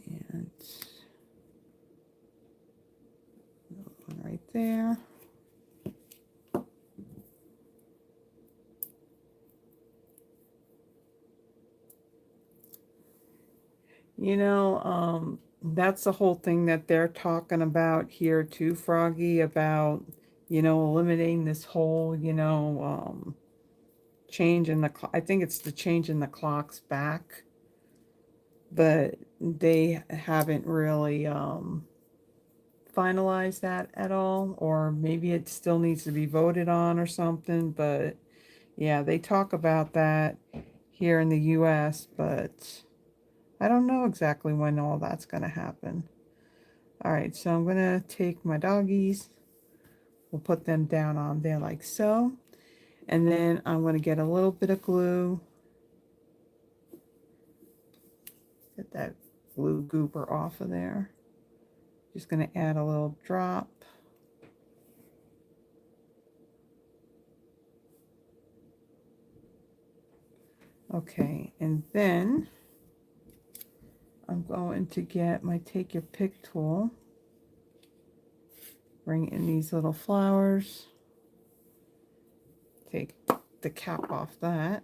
And one right there. You know, that's the whole thing that they're talking about here too, Froggy, about, you know, eliminating this whole, you know, change in the, I think it's the change in the clocks back, but they haven't really finalized that at all, or maybe it still needs to be voted on or something, but yeah, they talk about that here in the US, but I don't know exactly when all that's going to happen. All right, so I'm going to take my doggies. We'll put them down on there like so. And then I'm going to get a little bit of glue. Get that glue goober off of there. Just going to add a little drop. Okay, and then I'm going to get my take your pick tool. Bring in these little flowers. Take the cap off that.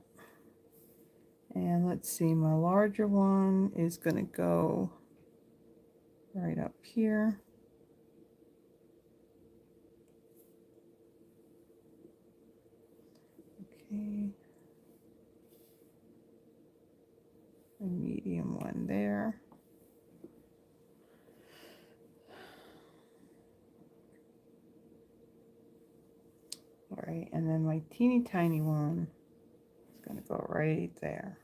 And let's see, my larger one is going to go right up here. Okay. A medium one there. All right, and then my teeny tiny one is going to go right there.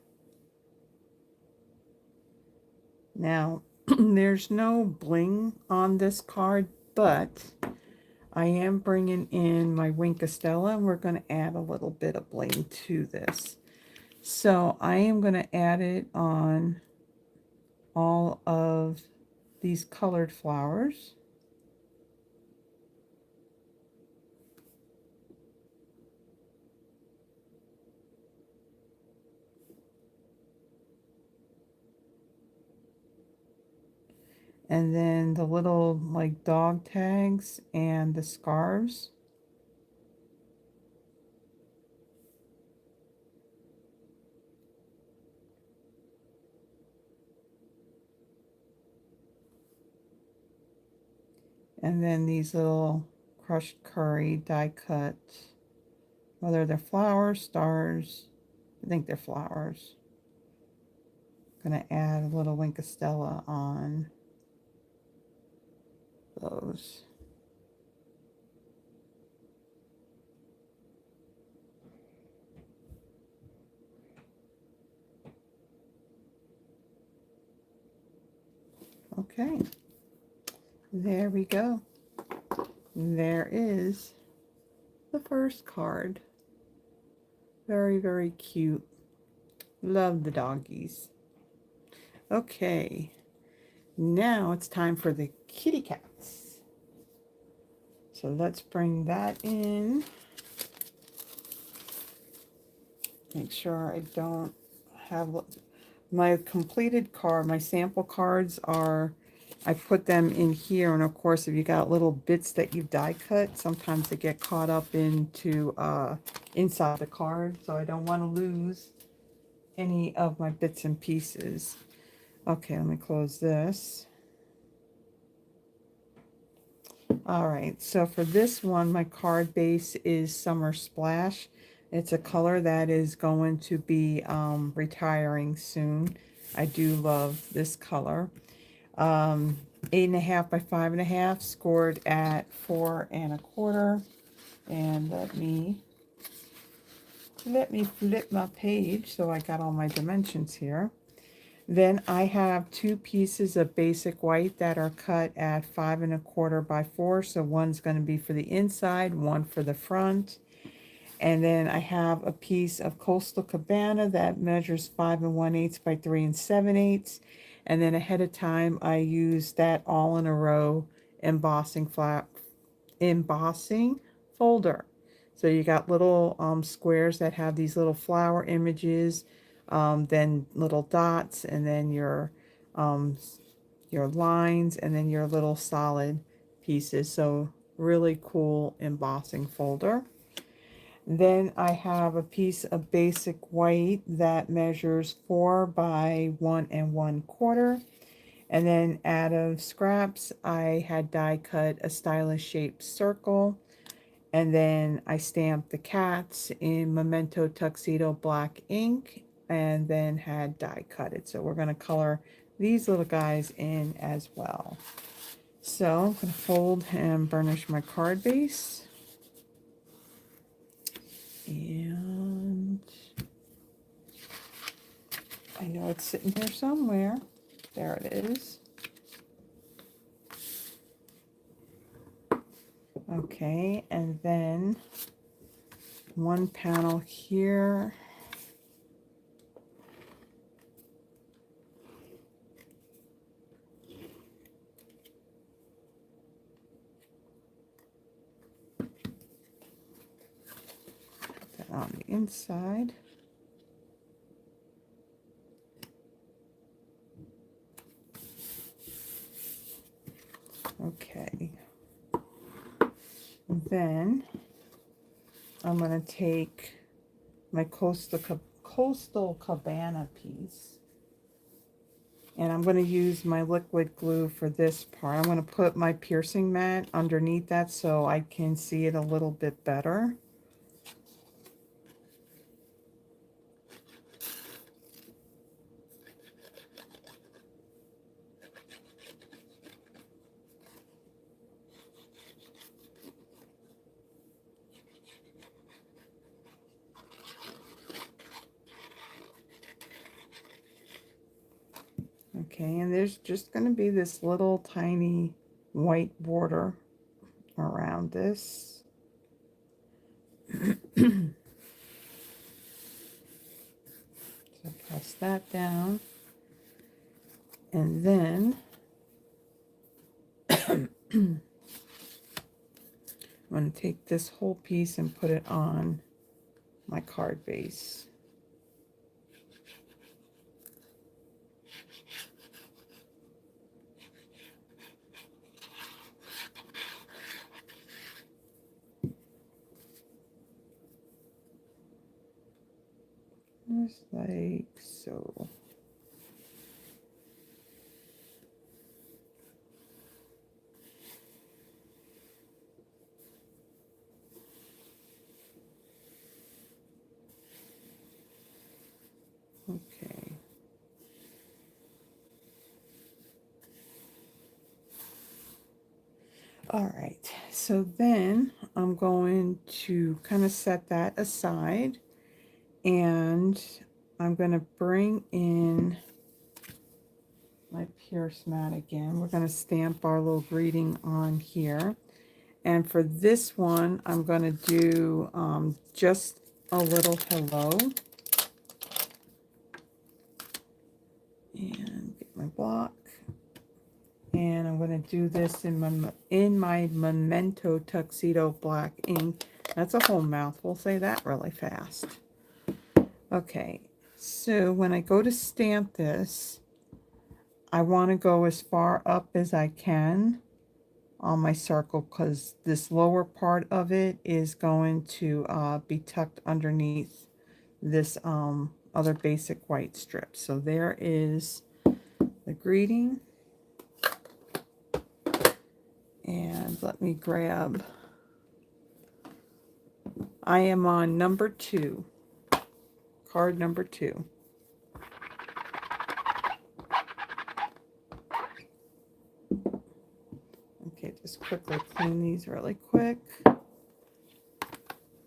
Now, there's no bling on this card, but I am bringing in my Wink Estella, and we're going to add a little bit of bling to this. So I am going to add it on all of these colored flowers. And then the little like dog tags and the scarves. And then these little crushed curry die cut, whether they're flowers, stars, I think they're flowers. Gonna add a little Wink of Stella on those. Okay, there we go. There is the first card. Very, very cute. Love the doggies. Okay, now it's time for the kitty cats. So let's bring that in. Make sure I don't have my completed card. My sample cards are, I put them in here, and of course if you got little bits that you die cut, sometimes they get caught up into inside the card, so I don't want to lose any of my bits and pieces. Okay, let me close this. All right, so for this one, my card base is Summer Splash. It's a color that is going to be retiring soon. I do love this color. 8.5 by 5.5, scored at 4 1/4. And let me flip my page so I got all my dimensions here. Then I have 2 pieces of basic white that are cut at 5 1/4 by 4. So one's going to be for the inside, one for the front. And then I have a piece of Coastal Cabana that measures 5 1/8 by 3 7/8. And then ahead of time, I use that all in a row embossing folder. So you got little squares that have these little flower images, then little dots, and then your lines, and then your little solid pieces. So really cool embossing folder. Then I have a piece of basic white that measures 4 by 1 1/4. And then out of scraps, I had die cut a stylish shaped circle. And then I stamped the cats in Memento Tuxedo black ink, and then had die cut it. So we're going to color these little guys in as well. So I'm going to fold and burnish my card base. And I know it's sitting here somewhere. There it is. Okay, and then one panel here. Put that on the inside. Okay. Then I'm going to take my Coastal Cabana piece, and I'm going to use my liquid glue for this part. I'm going to put my piercing mat underneath that so I can see it a little bit better. Okay, and there's just going to be this little tiny white border around this. So press that down. And then I'm going to take this whole piece and put it on my card base. Just like so. All right, so then I'm going to kind of set that aside, and I'm going to bring in my Pierce mat again. We're going to stamp our little greeting on here. And for this one, I'm going to do just a little hello. And get my block. And I'm going to do this in my Memento Tuxedo black ink. That's a whole mouthful. Say that really fast. Okay, so when I go to stamp this, I want to go as far up as I can on my circle, because this lower part of it is going to be tucked underneath this other basic white strip. So there is the greeting. And let me grab, I am on number 2, card number 2. Okay, just quickly clean these really quick.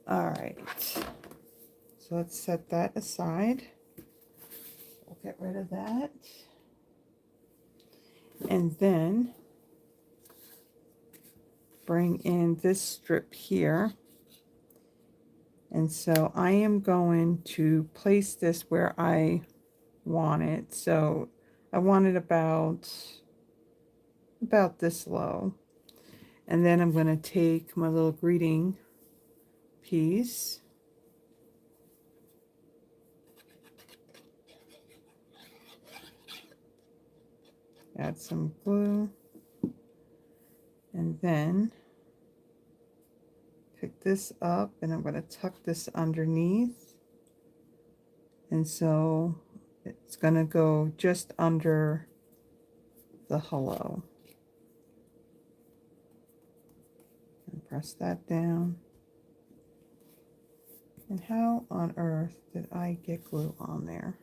All right, so let's set that aside. We'll get rid of that. And then bring in this strip here. And so I am going to place this where I want it. So I want it about this low. And then I'm going to take my little greeting piece, add some glue, and then pick this up, and I'm going to tuck this underneath. And so it's going to go just under the hello. And press that down. And how on earth did I get glue on there?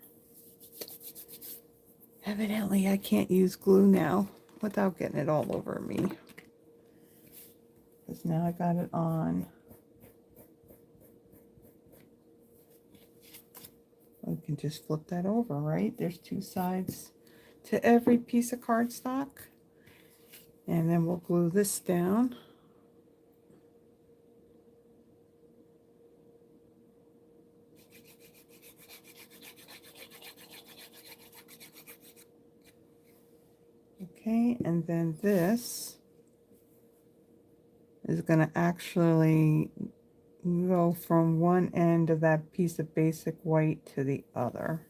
Evidently I can't use glue now without getting it all over me. Because now I got it on. We can just flip that over, right? There's 2 sides to every piece of cardstock. And then we'll glue this down. Okay, and then this is going to actually go from one end of that piece of basic white to the other.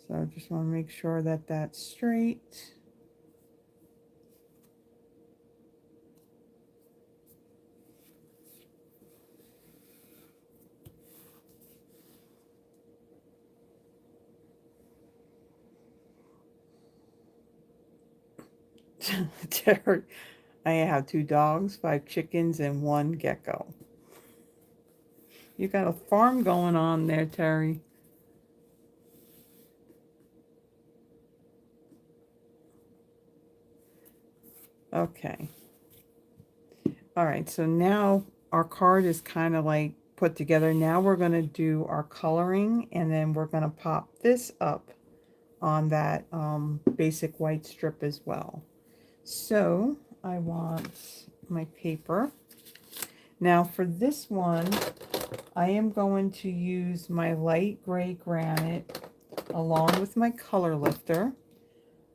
So I just want to make sure that that's straight. Terry, I have 2 dogs, 5 chickens, and 1 gecko. You got a farm going on there, Terry. Okay. All right, so now our card is kind of like put together. Now we're going to do our coloring, and then we're going to pop this up on that basic white strip as well. So I want my paper. Now for this one, I am going to use my light gray granite along with my color lifter.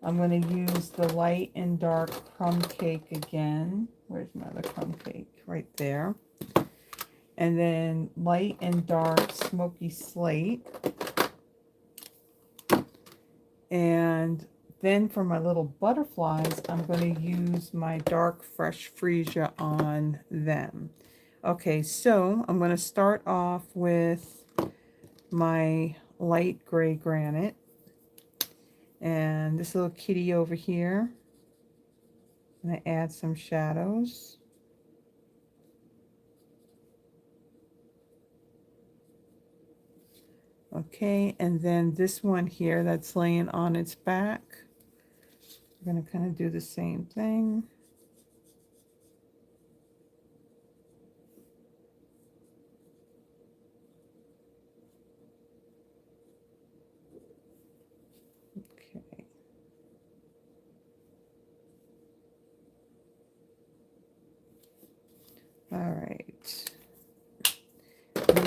I'm going to use the light and dark crumb cake again. Where's my other crumb cake? Right there. And then light and dark smoky slate. And then for my little butterflies, I'm going to use my dark fresh freesia on them. Okay, so I'm going to start off with my light gray granite. And this little kitty over here, I'm going to add some shadows. Okay, and then this one here that's laying on its back, I'm going to kind of do the same thing.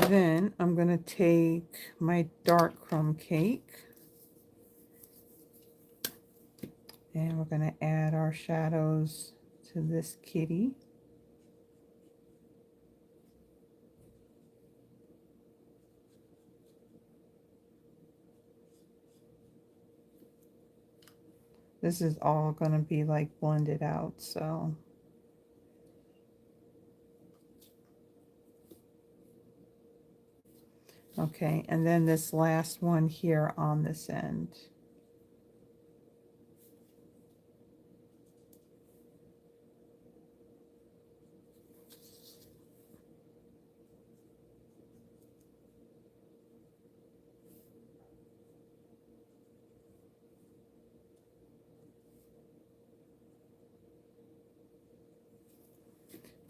Then I'm going to take my dark crumb cake and we're going to add our shadows to this kitty. This is all going to be like blended out, so. Okay, and then this last one here on this end.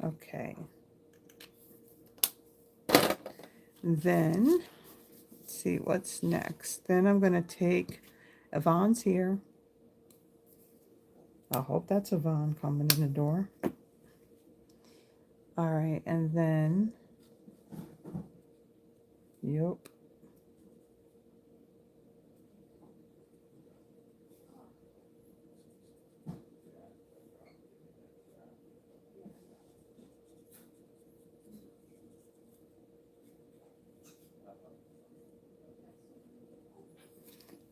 Okay. Then, let's see what's next. Then I'm going to take, Yvonne's here. I hope that's Yvonne coming in the door. All right, and then, yep.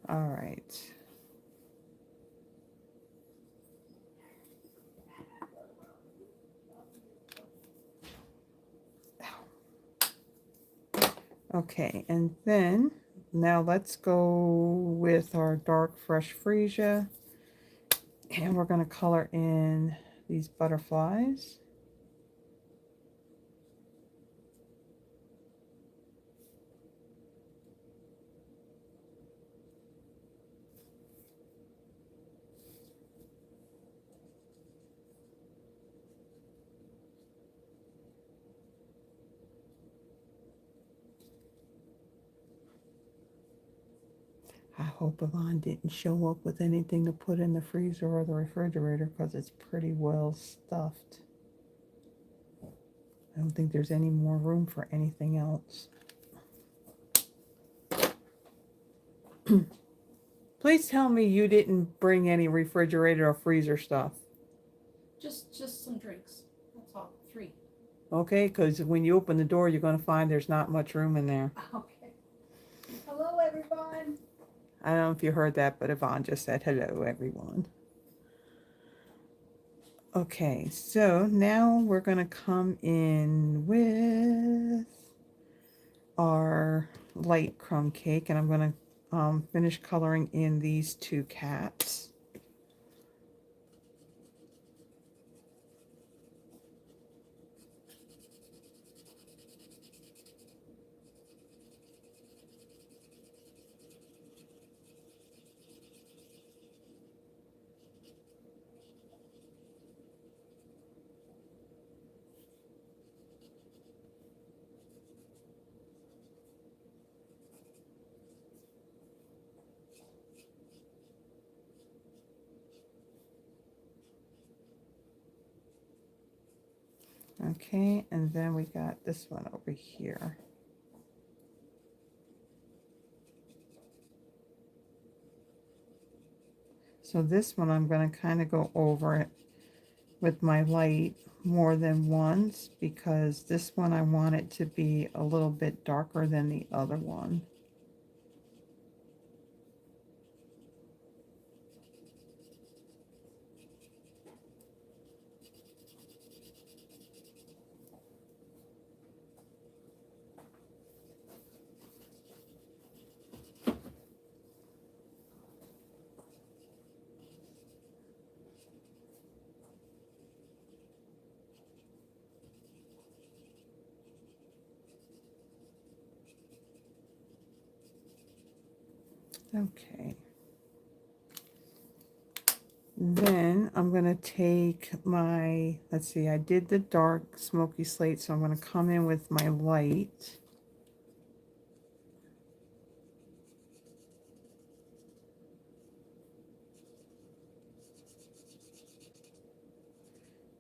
All right. Okay, and then now let's go with our dark fresh freesia, and we're going to color in these butterflies. I hope Yvonne didn't show up with anything to put in the freezer or the refrigerator because it's pretty well stuffed. I don't think there's any more room for anything else. Please tell me you didn't bring any refrigerator or freezer stuff. Just some drinks. That's all. 3. Okay, because when you open the door, you're going to find there's not much room in there. Okay. Hello, everyone. I don't know if you heard that, but Yvonne just said hello, everyone. Okay, so now we're going to come in with our light crumb cake, and I'm going to finish coloring in these 2 cats. Okay, and then we got this one over here. So this one I'm going to kind of go over it with my light more than once because this one I want it to be a little bit darker than the other one. Okay. Then I'm going to take my, let's see, I did the dark smoky slate, so I'm going to come in with my light.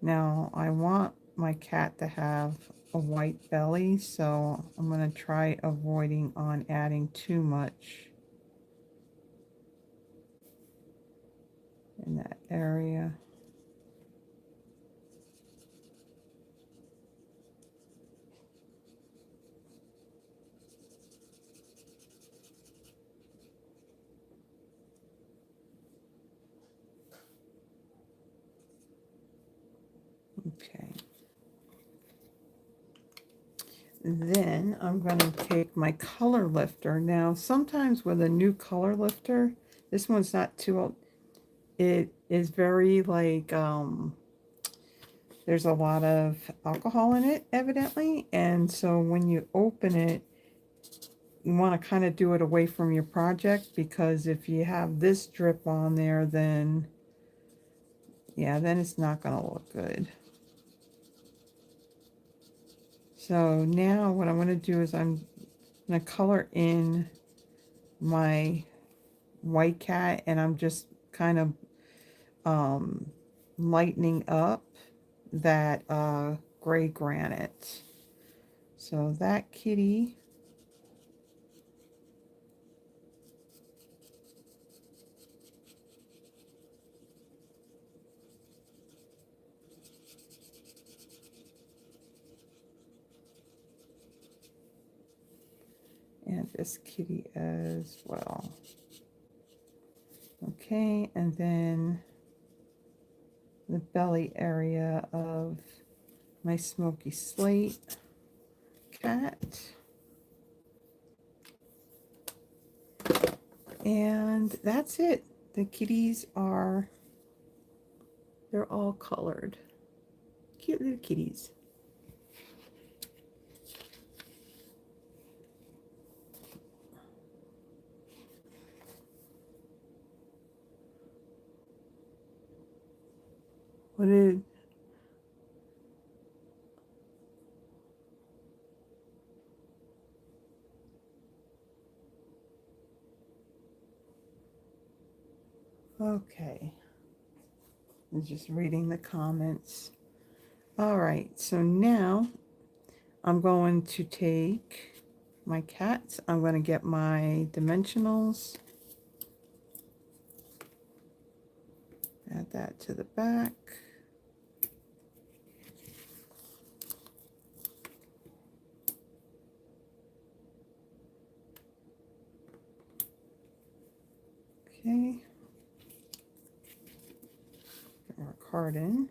Now I want my cat to have a white belly, so I'm going to try avoiding on adding too much in that area. Okay. Then I'm going to take my color lifter. Now, sometimes with a new color lifter, this one's not too old. It is very like, there's a lot of alcohol in it, evidently. And so when you open it, you want to kind of do it away from your project, because if you have this drip on there, then, yeah, then it's not going to look good. So now what I'm going to do is I'm going to color in my white cat, and I'm just kind of lightening up that gray granite. So that kitty, and this kitty as well. Okay, and then the belly area of my smoky slate cat. And that's it. The kitties are, they're all colored. Cute little kitties. What did, okay. I'm just reading the comments. All right, so now I'm going to take my cats. I'm going to get my dimensionals. Add that to the back. Okay. Get our card in.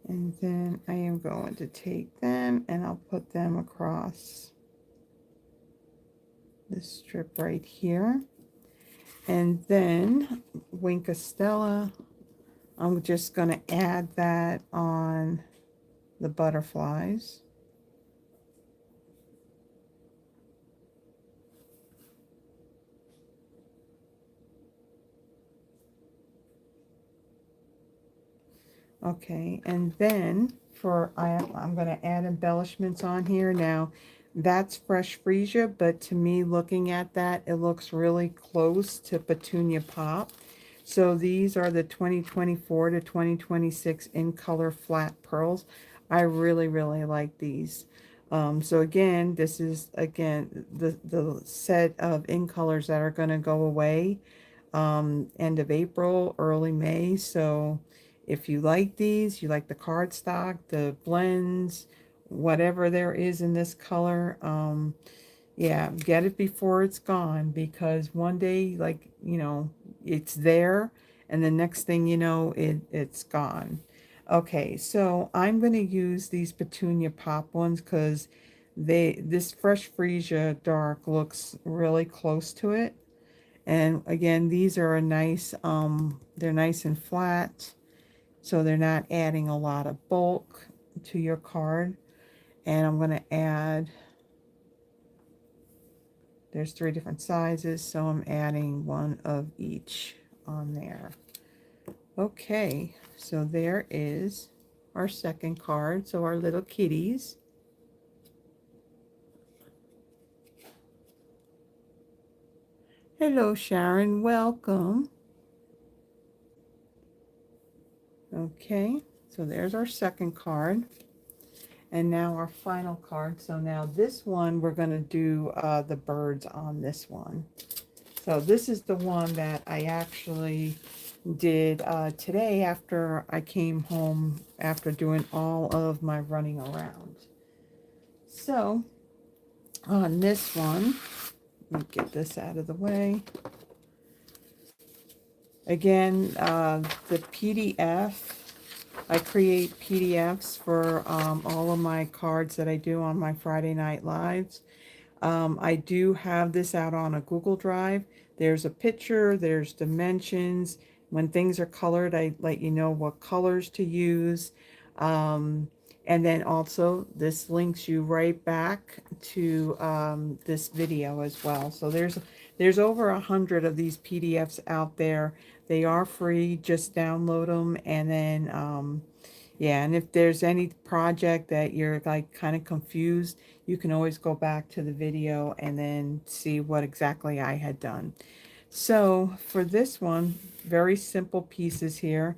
And then I am going to take them and I'll put them across this strip right here. And then Wink Stella, I'm just going to add that on the butterflies. Okay, and then I'm going to add embellishments on here. Now, that's fresh freesia, but to me, looking at that, it looks really close to Petunia Pop. So these are the 2024 to 2026 in color flat pearls. I really, really like these. So again, this is, again, the set of in colors that are going to go away end of April, early May. So if you like these, you like the cardstock, the blends, whatever there is in this color, yeah, get it before it's gone, because one day, like, you know, it's there, and the next thing you know, it's gone. Okay, so I'm going to use these Petunia Pop ones because this Fresh Freesia Dark looks really close to it. And again, these are a nice, they're nice and flat, so they're not adding a lot of bulk to your card. And I'm going to add, there's 3 different sizes, so I'm adding 1 of each on there. Okay, so there is our second card. So our little kitties. Hello, Sharon. Welcome. Okay, so there's our second card. And now our final card. So now this one, we're going to do the birds on this one. So this is the one that I actually did today after I came home after doing all of my running around. So on this one, let me get this out of the way. Again, the PDF, I create PDFs for all of my cards that I do on my Friday Night Lives. I do have this out on a Google Drive. There's a picture, there's dimensions. When things are colored, I let you know what colors to use. And then also this links you right back to this video as well. So there's over 100 of these PDFs out there. They are free, just download them, and then yeah, and if there's any project that you're like kind of confused, you can always go back to the video and then see what exactly I had done. So for this one, very simple pieces here.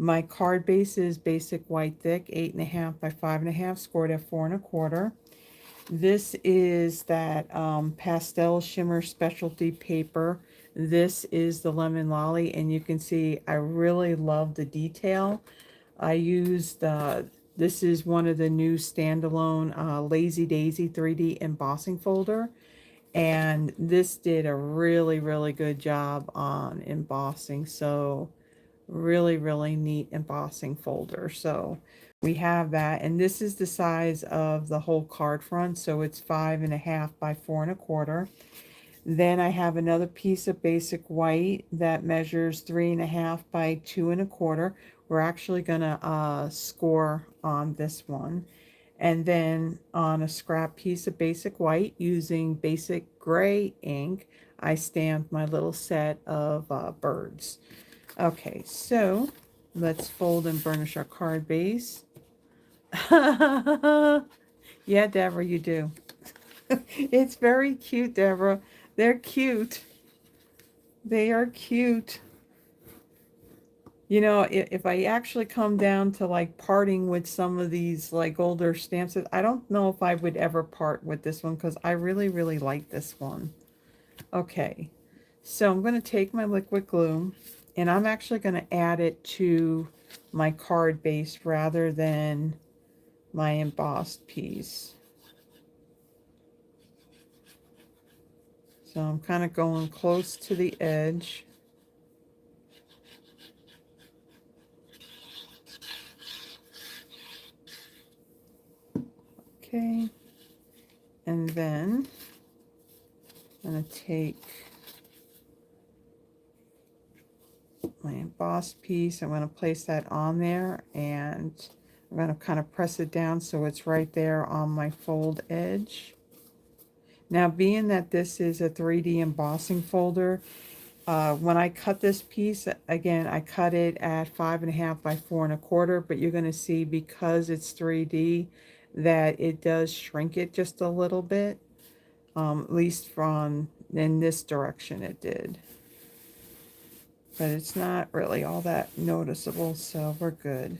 My card base is basic white thick, 8.5 by 5.5, scored at 4 1/4. This is that pastel shimmer specialty paper. This is the lemon lolly, and you can see I really love the detail. I used, this is one of the new standalone Lazy Daisy 3D embossing folder. And this did a really, really good job on embossing. So really, really neat embossing folder. So we have that. And this is the size of the whole card front. So it's 5.5 by 4 1/4. Then I have another piece of basic white that measures 3.5 by 2 1/4. We're actually gonna score on this one. And then on a scrap piece of basic white using basic gray ink, I stamped my little set of birds. Okay, so let's fold and burnish our card base. Yeah, Deborah, you do. It's very cute, Deborah. They're cute. They are cute. You know, if I actually come down to like parting with some of these like older stamps, I don't know if I would ever part with this one because I really, really like this one. Okay, so I'm going to take my liquid glue and I'm actually going to add it to my card base rather than my embossed piece. So I'm kind of going close to the edge. Okay, and then I'm going to take my embossed piece. I'm going to place that on there and I'm going to kind of press it down so it's right there on my fold edge. Now, being that this is a 3D embossing folder, when I cut this piece, again, I cut it at 5.5 by 4 1/4, but you're going to see because it's 3D that it does shrink it just a little bit, at least from in this direction it did. But it's not really all that noticeable, so we're good.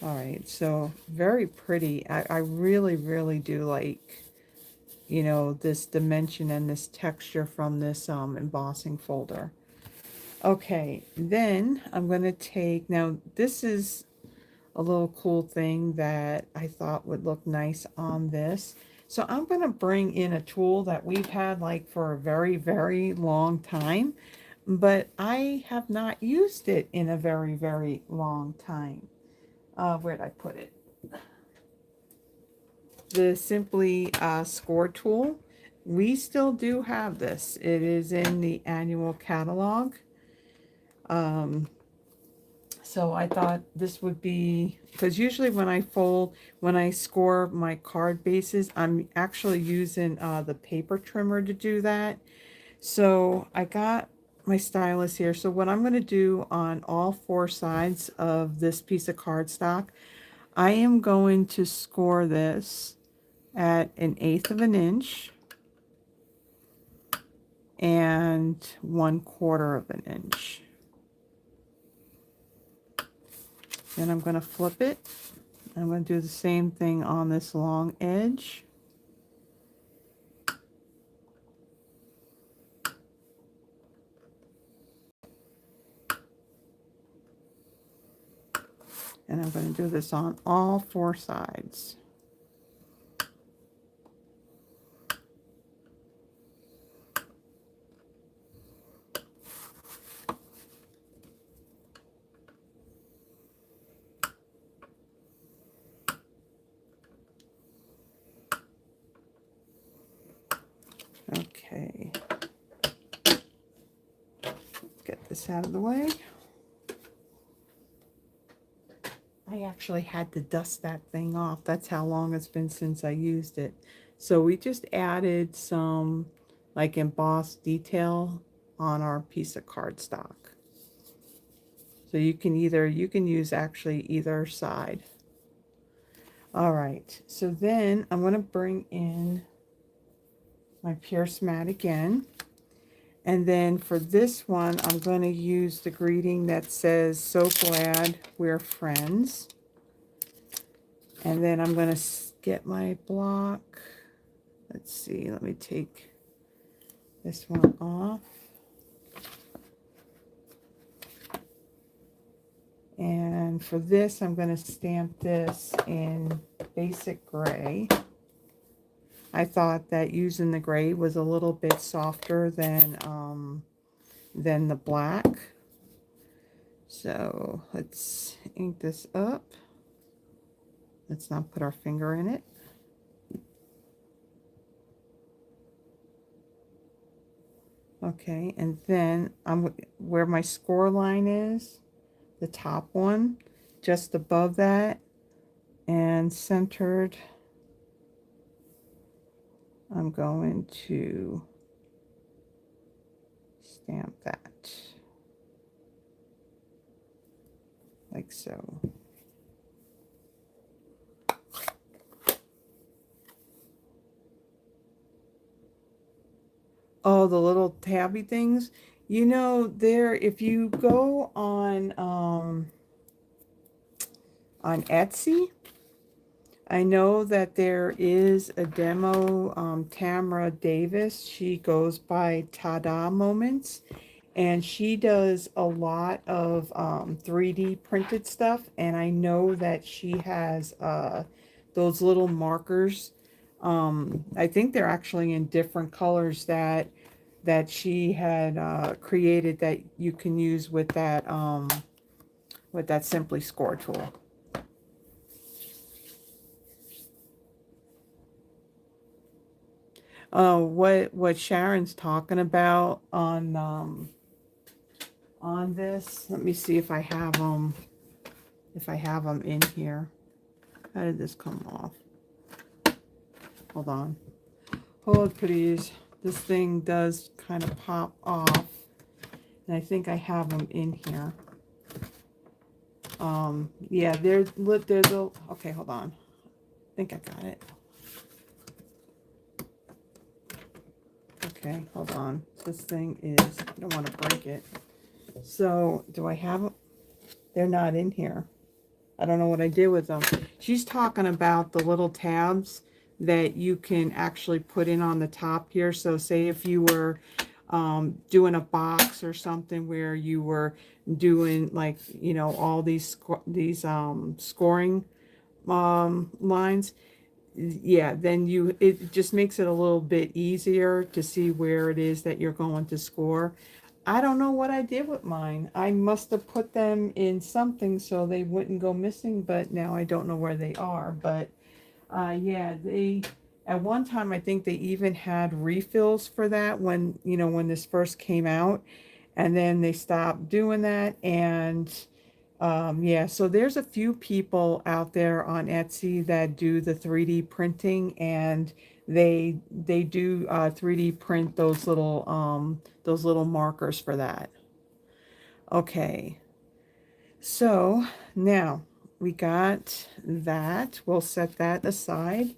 All right, so very pretty. I really, really do like, you know, this dimension and this texture from this embossing folder. Okay, then I'm going to take, now this is a little cool thing that I thought would look nice on this. So I'm going to bring in a tool that we've had like for a very, very long time, but I have not used it in a very, very long time. Where'd I put it? The Simply Score tool. We still do have this. It is in the annual catalog. So I thought this would be, because usually when I score my card bases, I'm actually using the paper trimmer to do that. So I got my stylus here. So what I'm going to do on all 4 sides of this piece of cardstock, I am going to score this at 1/8 of an inch. and 1/4 of an inch. Then I'm going to flip it. I'm going to do the same thing on this long edge. And I'm going to do this on all 4 sides. Okay. Get this out of the way. I actually had to dust that thing off. That's how long it's been since I used it. So we just added some like embossed detail on our piece of cardstock. So you can use actually either side. All right, so then I'm going to bring in my Pierce mat again. And then for this one, I'm going to use the greeting that says, "So glad we're friends." And then I'm going to get my block. Let's see, let me take this one off. And for this, I'm going to stamp this in basic gray. I thought that using the gray was a little bit softer than the black. So let's ink this up. Let's not put our finger in it. Okay, and then where my score line is, the top one, just above that and centered, I'm going to stamp that like so. Oh, the little tabby things. You know, if you go on Etsy, I know that there is a demo, Tamara Davis. She goes by Tada Moments, and she does a lot of 3D printed stuff, and I know that she has those little markers. I think they're actually in different colors that she had created that you can use with that Simply Score tool. What Sharon's talking about on this. Let me see if I have them in here. How did this come off? Hold on. Hold please. This thing does kind of pop off. And I think I have them in here. Yeah, there's a, okay, hold on. I think I got it. Okay, hold on. This thing is, I don't want to break it. So, do I have them? They're not in here. I don't know what I did with them. She's talking about the little tabs that you can actually put in on the top here. So say if you were doing a box or something where you were doing like, you know, all these scoring lines, yeah, then it just makes it a little bit easier to see where it is that you're going to score. I don't know what I did with mine. I must have put them in something so they wouldn't go missing, but now I don't know where they are. But yeah, at one time I think they even had refills for that when, you know, when this first came out, and then they stopped doing that. And yeah, so there's a few people out there on Etsy that do the 3D printing, and they do 3D print those little markers for that. Okay, so now we got that. We'll set that aside,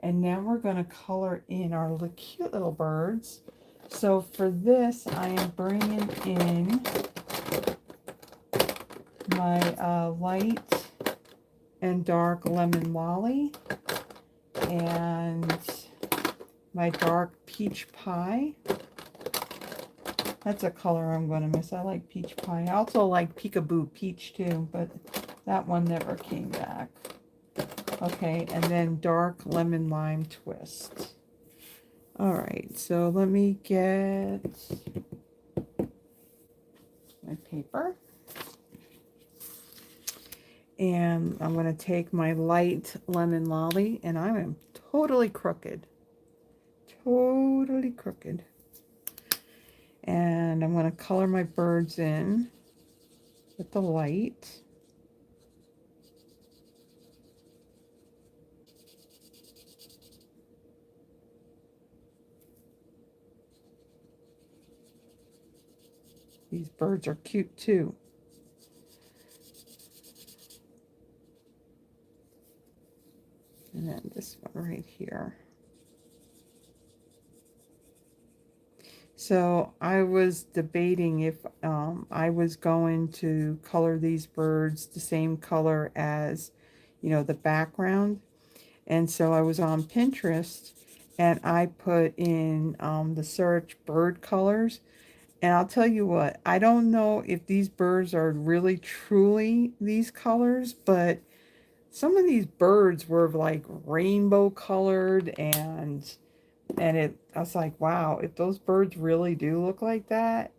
and now we're going to color in our cute little birds. So for this, I am bringing in my light and dark lemon lolly and my dark peach pie. That's a color I'm going to miss. I like peach pie. I also like peekaboo peach too, but that one never came back. Okay, and then dark lemon lime twist. All right, so let me get my paper. And I'm going to take my light lemon lolly, and I am totally crooked. Totally crooked. And I'm going to color my birds in with the light. These birds are cute too. And then this one right here. So I was debating if I was going to color these birds the same color as, you know, the background. And so I was on Pinterest and I put in the search bird colors. And I'll tell you what, I don't know if these birds are really truly these colors, but some of these birds were like rainbow colored and I was like, wow, if those birds really do look like that,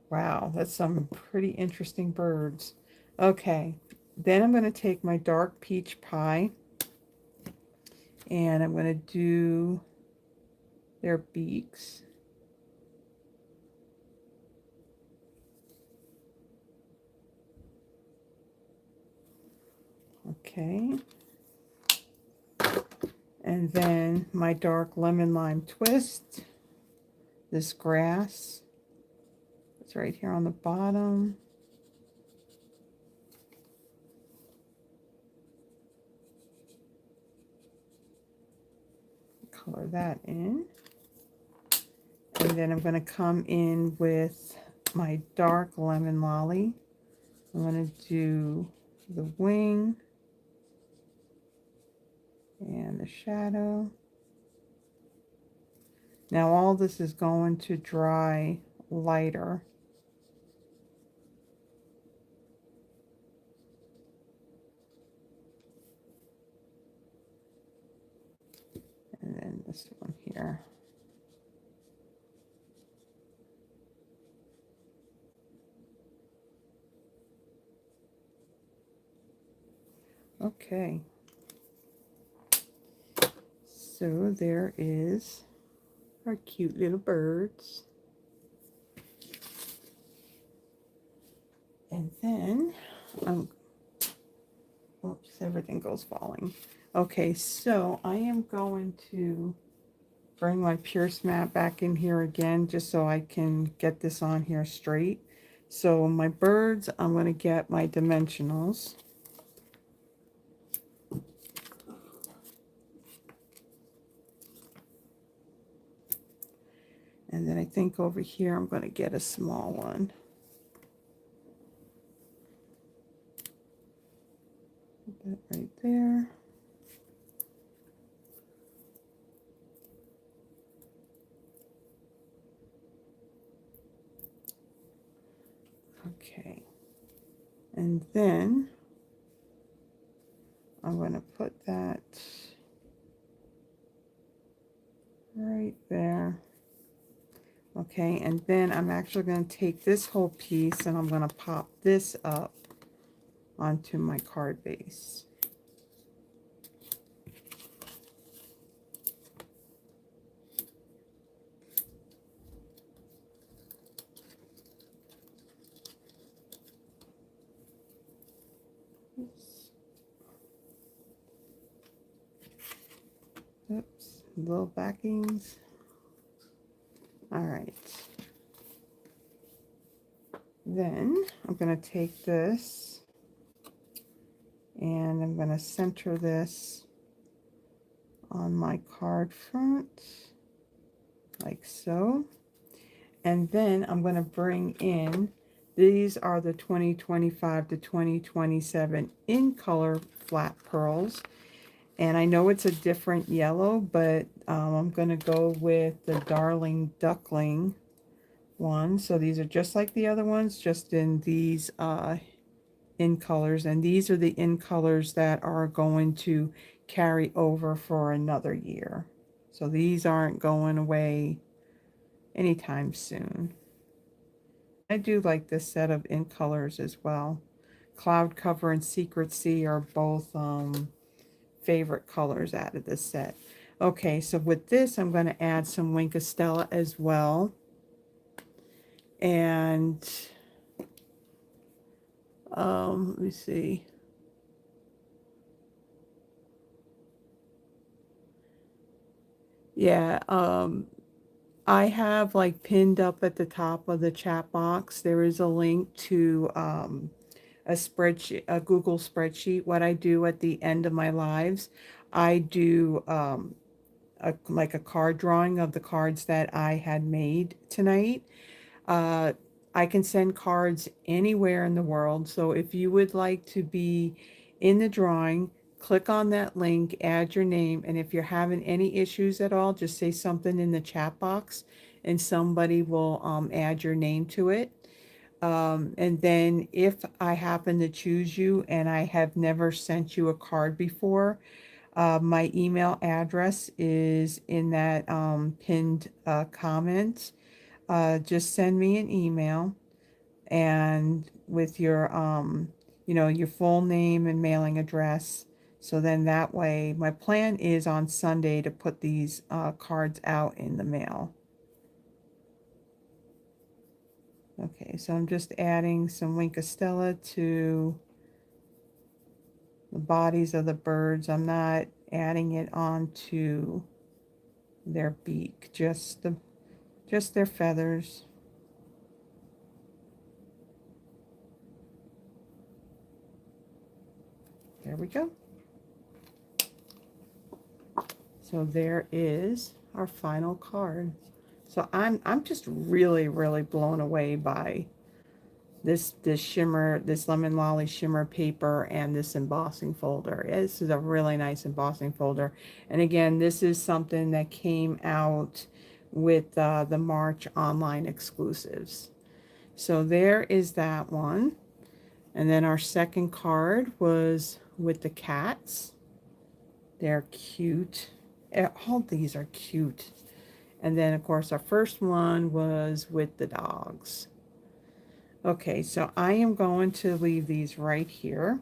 wow, that's some pretty interesting birds. Okay, then I'm going to take my dark peach pie and I'm going to do their beaks. Okay. And then my dark lemon lime twist. This grass. It's right here on the bottom. Color that in. And then I'm going to come in with my dark lemon lolly. I'm going to do the wing and the shadow. Now all this is going to dry lighter. And then this one here. Okay. So there is our cute little birds. And then, oops, everything goes falling. Okay, so I am going to bring my Pierce mat back in here again, just so I can get this on here straight. So my birds, I'm going to get my dimensionals. And then I think over here I'm going to get a small one. Put that right there. Okay. And then I'm going to put that right there. Okay, and then I'm actually going to take this whole piece and I'm going to pop this up onto my card base. Oops, little backings. All right. Then I'm going to take this and I'm going to center this on my card front. like so. And then I'm going to bring in, these are the 2025 to 2027 in color flat pearls. And I know it's a different yellow, but I'm going to go with the Darling Duckling one. So these are just like the other ones, just in these in colors. And these are the in colors that are going to carry over for another year. So these aren't going away anytime soon. I do like this set of in colors as well. Cloud Cover and Secret Sea are both favorite colors out of this set. Okay, so with this, I'm going to add some Wink of Stella as well. And let me see. Yeah, I have like pinned up at the top of the chat box, there is a link to a spreadsheet, a Google spreadsheet. What I do at the end of my lives, I do like a card drawing of the cards that I had made tonight. I can send cards anywhere in the world. So if you would like to be in the drawing, click on that link, add your name, and if you're having any issues at all, just say something in the chat box and somebody will add your name to it. And then if I happen to choose you and I have never sent you a card before, my email address is in that pinned comment. Just send me an email and with your your full name and mailing address. So then that way, my plan is on Sunday to put these cards out in the mail. Okay, so I'm just adding some Wink of Stella to the bodies of the birds. I'm not adding it onto their beak, just their feathers. There we go. So there is our final card. So I'm just really blown away by this shimmer, this Lemon Lolly shimmer paper and this embossing folder. This is a really nice embossing folder. And again, this is something that came out with the March online exclusives. So there is that one. And then our second card was with the cats. They're cute. All these are cute. And then, of course, our first one was with the dogs. Okay, so I am going to leave these right here.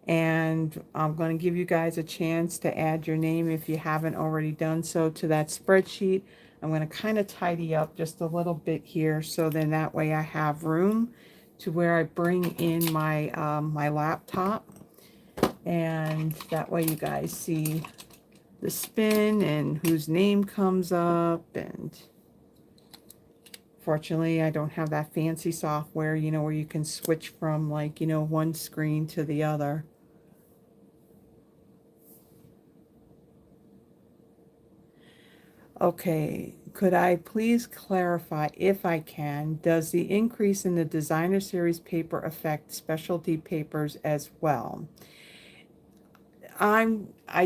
And I'm going to give you guys a chance to add your name if you haven't already done so to that spreadsheet. I'm going to kind of tidy up just a little bit here, so then that way I have room to where I bring in my my laptop. And that way you guys see the spin and whose name comes up. And fortunately, I don't have that fancy software, where you can switch from like, one screen to the other. Okay, could I please clarify, if I can, does the increase in the designer series paper affect specialty papers as well? I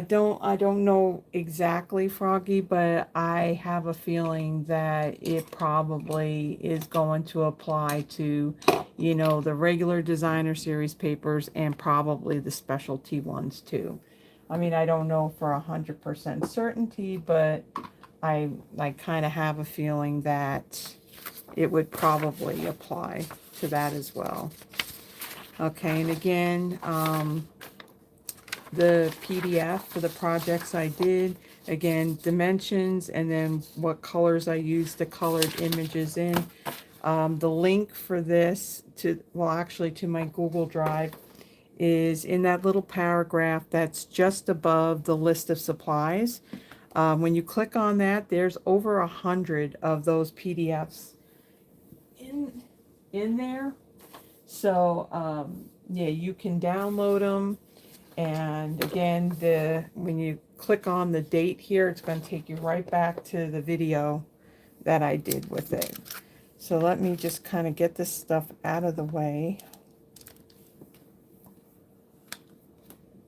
don't know exactly, Froggy, but I have a feeling that it probably is going to apply to, the regular designer series papers and probably the specialty ones too. I mean, I don't know for 100% certainty, but I kind of have a feeling that it would probably apply to that as well. Okay, and again, the PDF for the projects I did, again, dimensions, and then what colors I used the colored images in. The link for this to my Google Drive is in that little paragraph that's just above the list of supplies. When you click on that, there's over 100 of those PDFs in there. So yeah, you can download them. And again, when you click on the date here, it's going to take you right back to the video that I did with it. So let me just kind of get this stuff out of the way.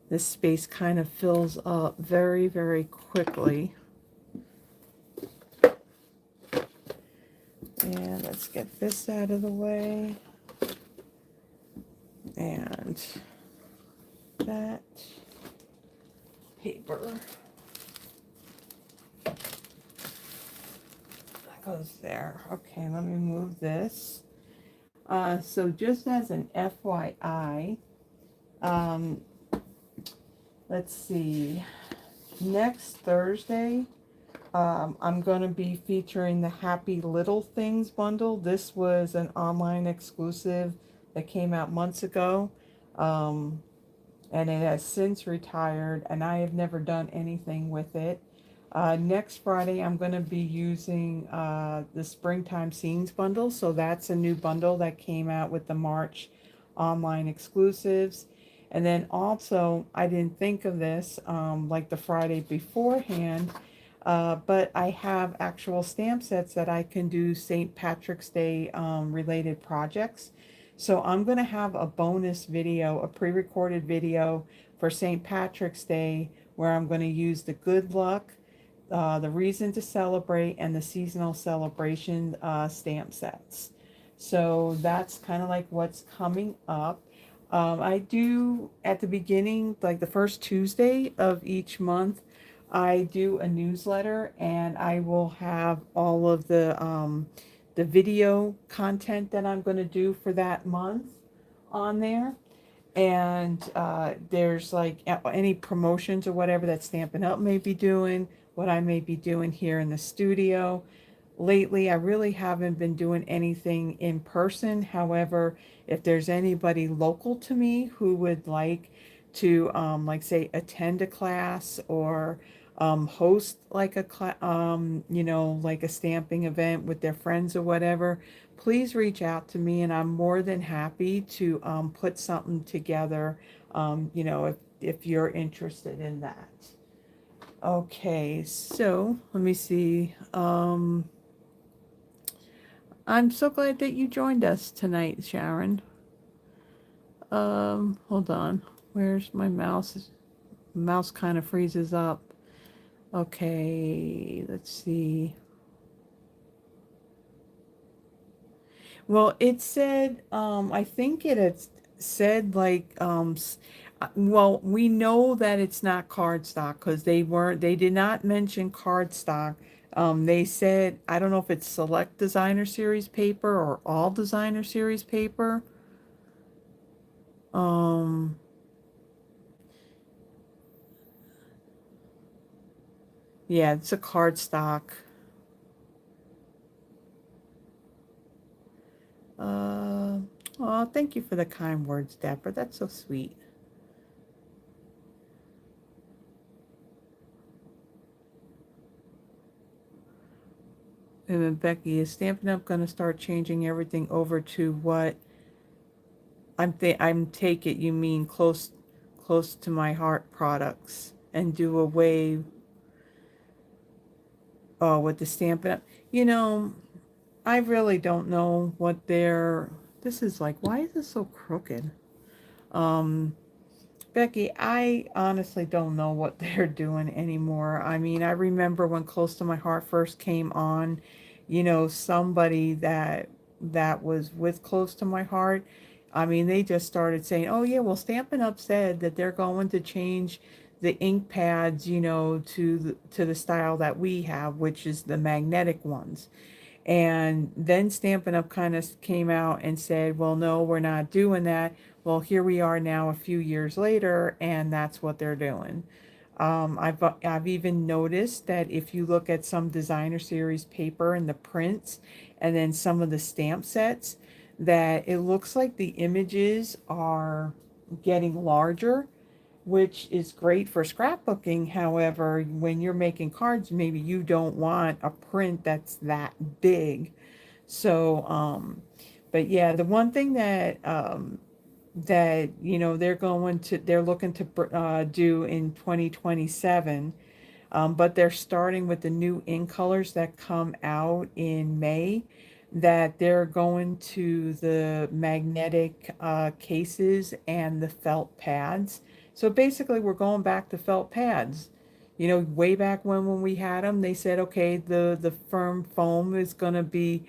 This space kind of fills up very, very quickly. And let's get this out of the way. And that paper. That goes there. Okay, let me move this. So just as an FYI, let's see, next Thursday, I'm going to be featuring the Happy Little Things bundle. This was an online exclusive that came out months ago, and it has since retired, and I have never done anything with it. Next Friday, I'm going to be using the Springtime Scenes bundle, so that's a new bundle that came out with the March online exclusives. And then also, I didn't think of this like the Friday beforehand, but I have actual stamp sets that I can do St. Patrick's Day related projects. So I'm going to have a bonus video, a pre-recorded video for St. Patrick's Day, where I'm going to use the Good Luck, the Reason to Celebrate, and the Seasonal Celebration stamp sets. So that's kind of like what's coming up. I do at the beginning, like the first Tuesday of each month, I do a newsletter, and I will have all of the video content that I'm going to do for that month on there. And there's like any promotions or whatever that Stampin' Up may be doing, what I may be doing here in the studio. Lately, I really haven't been doing anything in person. However, if there's anybody local to me who would like to, like say, attend a class or host like a like a stamping event with their friends or whatever, please reach out to me, and I'm more than happy to put something together. If you're interested in that. Okay, so let me see. I'm so glad that you joined us tonight, Sharon. Hold on. Where's my mouse? Mouse kind of freezes up. Okay, let's see. Well, it said, I think it had said like, well, we know that it's not cardstock because they did not mention cardstock. They said, I don't know if it's select designer series paper or all designer series paper. Um, yeah, it's a cardstock. Oh, thank you for the kind words, Deborah. That's so sweet. And then Becky, is Stampin' Up going to start changing everything over to what I'm take it you mean close to my heart products and do away with the Stampin' Up. I really don't know what this is like. Why is this so crooked? Becky, I honestly don't know what they're doing anymore. I mean, I remember when Close to My Heart first came on, somebody that was with Close to My Heart, I mean, they just started saying, "Oh yeah, well, Stampin' Up said that they're going to change the ink pads, to the style that we have, which is the magnetic ones." And then Stampin' Up! Kind of came out and said, well, no, we're not doing that. Well, here we are now a few years later, and that's what they're doing. I've even noticed that if you look at some designer series paper and the prints, and then some of the stamp sets, that it looks like the images are getting larger, which is great for scrapbooking. However, when you're making cards, maybe you don't want a print that's that big. So, but yeah, the one thing that they're looking to do in 2027, But they're starting with the new ink colors that come out in May, that they're going to the magnetic cases and the felt pads. So basically, we're going back to felt pads. You know, way back when we had them, they said, okay, the firm foam is going to be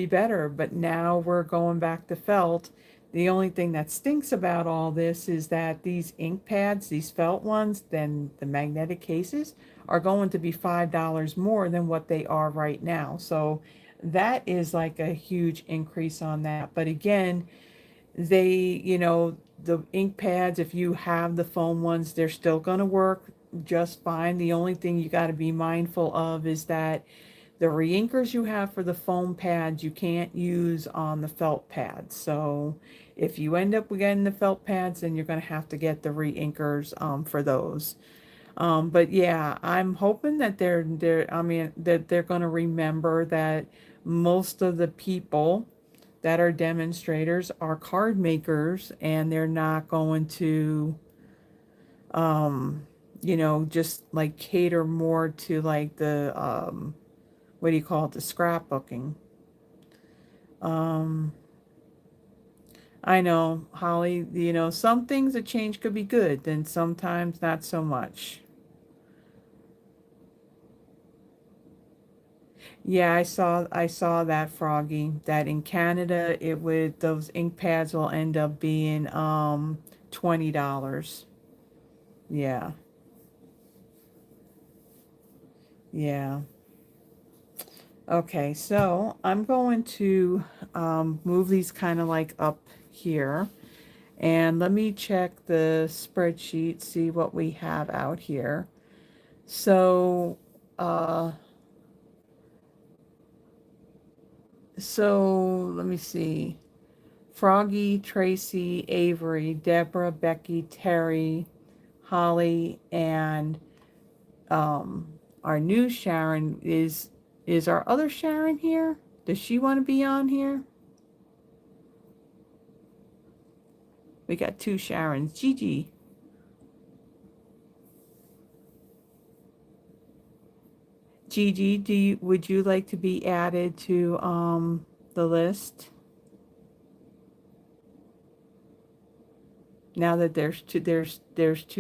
better, but now we're going back to felt. The only thing that stinks about all this is that these ink pads, these felt ones, then the magnetic cases are going to be $5 more than what they are right now. So that is like a huge increase on that. But again, they, you know, the ink pads, if you have the foam ones, they're still going to work just fine. The only thing you got to be mindful of is that the reinkers you have for the foam pads, you can't use on the felt pads. So if you end up getting the felt pads, then you're going to have to get the reinkers for those. But yeah, I'm hoping that I mean, that they're going to remember that most of the people that are demonstrators are card makers, and they're not going to, um, you know, just like cater more to like the, what do you call it, the scrapbooking. Um, I know, Holly, you know, some things a change could be good, then sometimes not so much. Yeah, I saw that, Froggy, that in Canada it would those ink pads will end up being $20. Yeah. Yeah. Okay, so I'm going to move these kind of like up here. And let me check the spreadsheet, see what we have out here. So, uh, so let me see. Froggy, Tracy, Avery, Deborah, Becky, Terry, Holly, and um, our new Sharon is our other Sharon here? Does she want to be on here? We got two Sharons. Gigi. Gigi, would you like to be added to the list? Now that there's two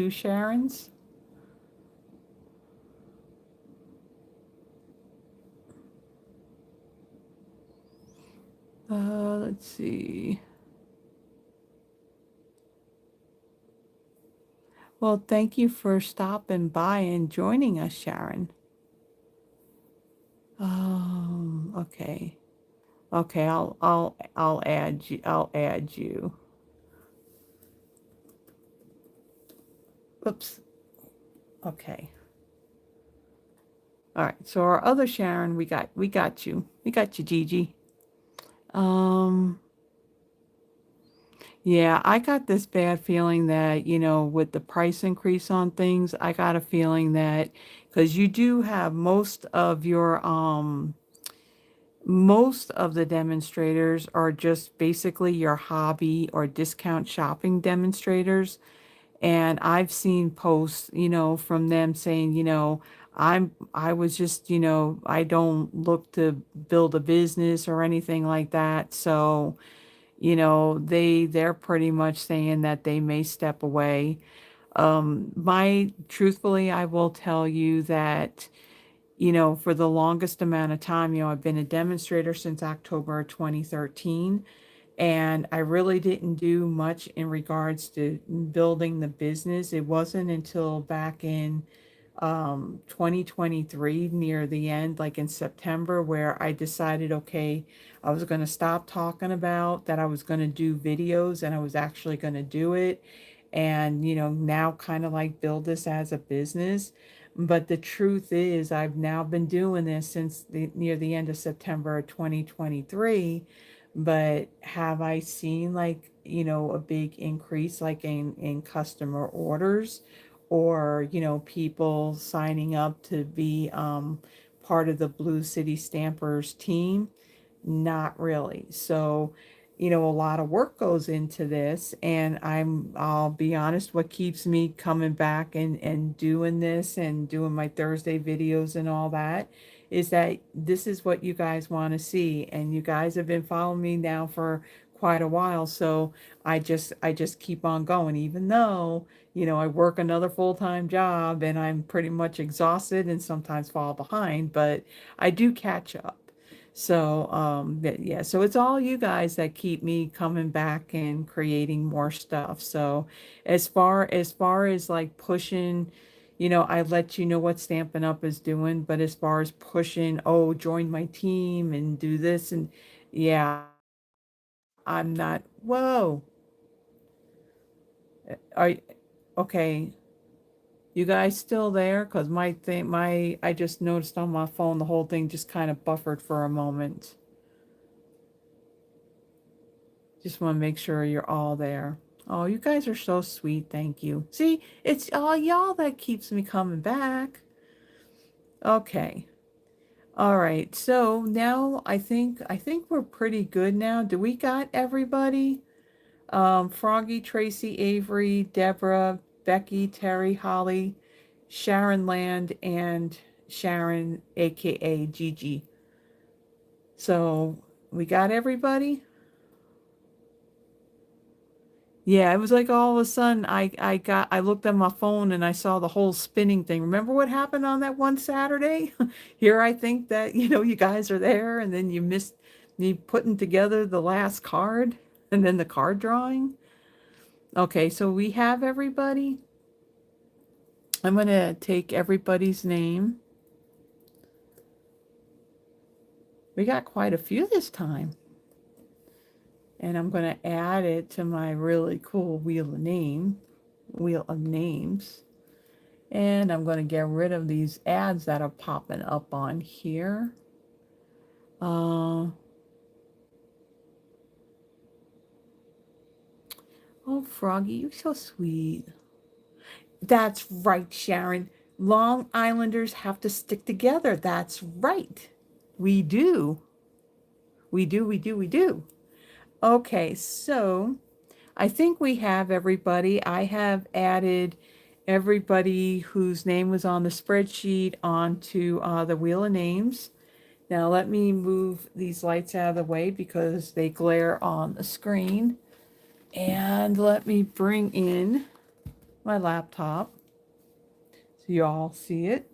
Sharons? Let's see. Well, thank you for stopping by and joining us, Sharon. Okay. Okay, I'll add you. I'll add you. Oops. Okay. All right. So our other Sharon, we got you. We got you, Gigi. Um yeah, I got this bad feeling that, you know, with the price increase on things, I got a feeling that because you do have most of the demonstrators are just basically your hobby or discount shopping demonstrators. And I've seen posts, you know, from them saying, you know, I was just, you know, I don't look to build a business or anything like that. So, you know, they're pretty much saying that they may step away. My truthfully, I will tell you that, you know, for the longest amount of time, you know, I've been a demonstrator since October 2013, and I really didn't do much in regards to building the business. It wasn't until back in 2023 near the end, like in September, where I decided, okay, I was going to stop talking about that I was going to do videos and I was actually going to do it. And, you know, now kind of like build this as a business. But the truth is, I've now been doing this since near the end of September 2023. But have I seen like, you know, a big increase like in customer orders, or, you know, people signing up to be part of the Blue City Stampers team? Not really. So you know, a lot of work goes into this, and I'll be honest, what keeps me coming back and doing this and doing my Thursday videos and all that is that this is what you guys want to see, and you guys have been following me now for quite a while, so I just keep on going, even though, you know, I work another full-time job and I'm pretty much exhausted and sometimes fall behind, but I do catch up. So, yeah, so it's all you guys that keep me coming back and creating more stuff. So, as far as like pushing, you know, I let you know what Stampin' Up is doing, but as far as pushing, oh, join my team and do this and yeah, I'm not. Whoa. Are okay. You guys still there? Because I just noticed on my phone the whole thing just kind of buffered for a moment. Just want to make sure you're all there. Oh, you guys are so sweet. Thank you. See, it's all y'all that keeps me coming back. Okay. All right. So now I think we're pretty good now. Do we got everybody? Froggy, Tracy, Avery, Deborah, Becky, Terry, Holly, Sharon Land, and Sharon, aka Gigi. So we got everybody? Yeah, it was like all of a sudden I looked at my phone and I saw the whole spinning thing. Remember what happened on that one Saturday? Here I think that, you know, you guys are there and then you missed me putting together the last card and then the card drawing. Okay, so we have everybody. I'm going to take everybody's name. We got quite a few this time. And I'm going to add it to my really cool wheel of names. And I'm going to get rid of these ads that are popping up on here. Oh, Froggy, you're so sweet. That's right, Sharon. Long Islanders have to stick together. That's right. We do. We do, we do, we do. Okay, so I think we have everybody. I have added everybody whose name was on the spreadsheet onto the wheel of names. Now let me move these lights out of the way because they glare on the screen. And let me bring in my laptop so you all see it.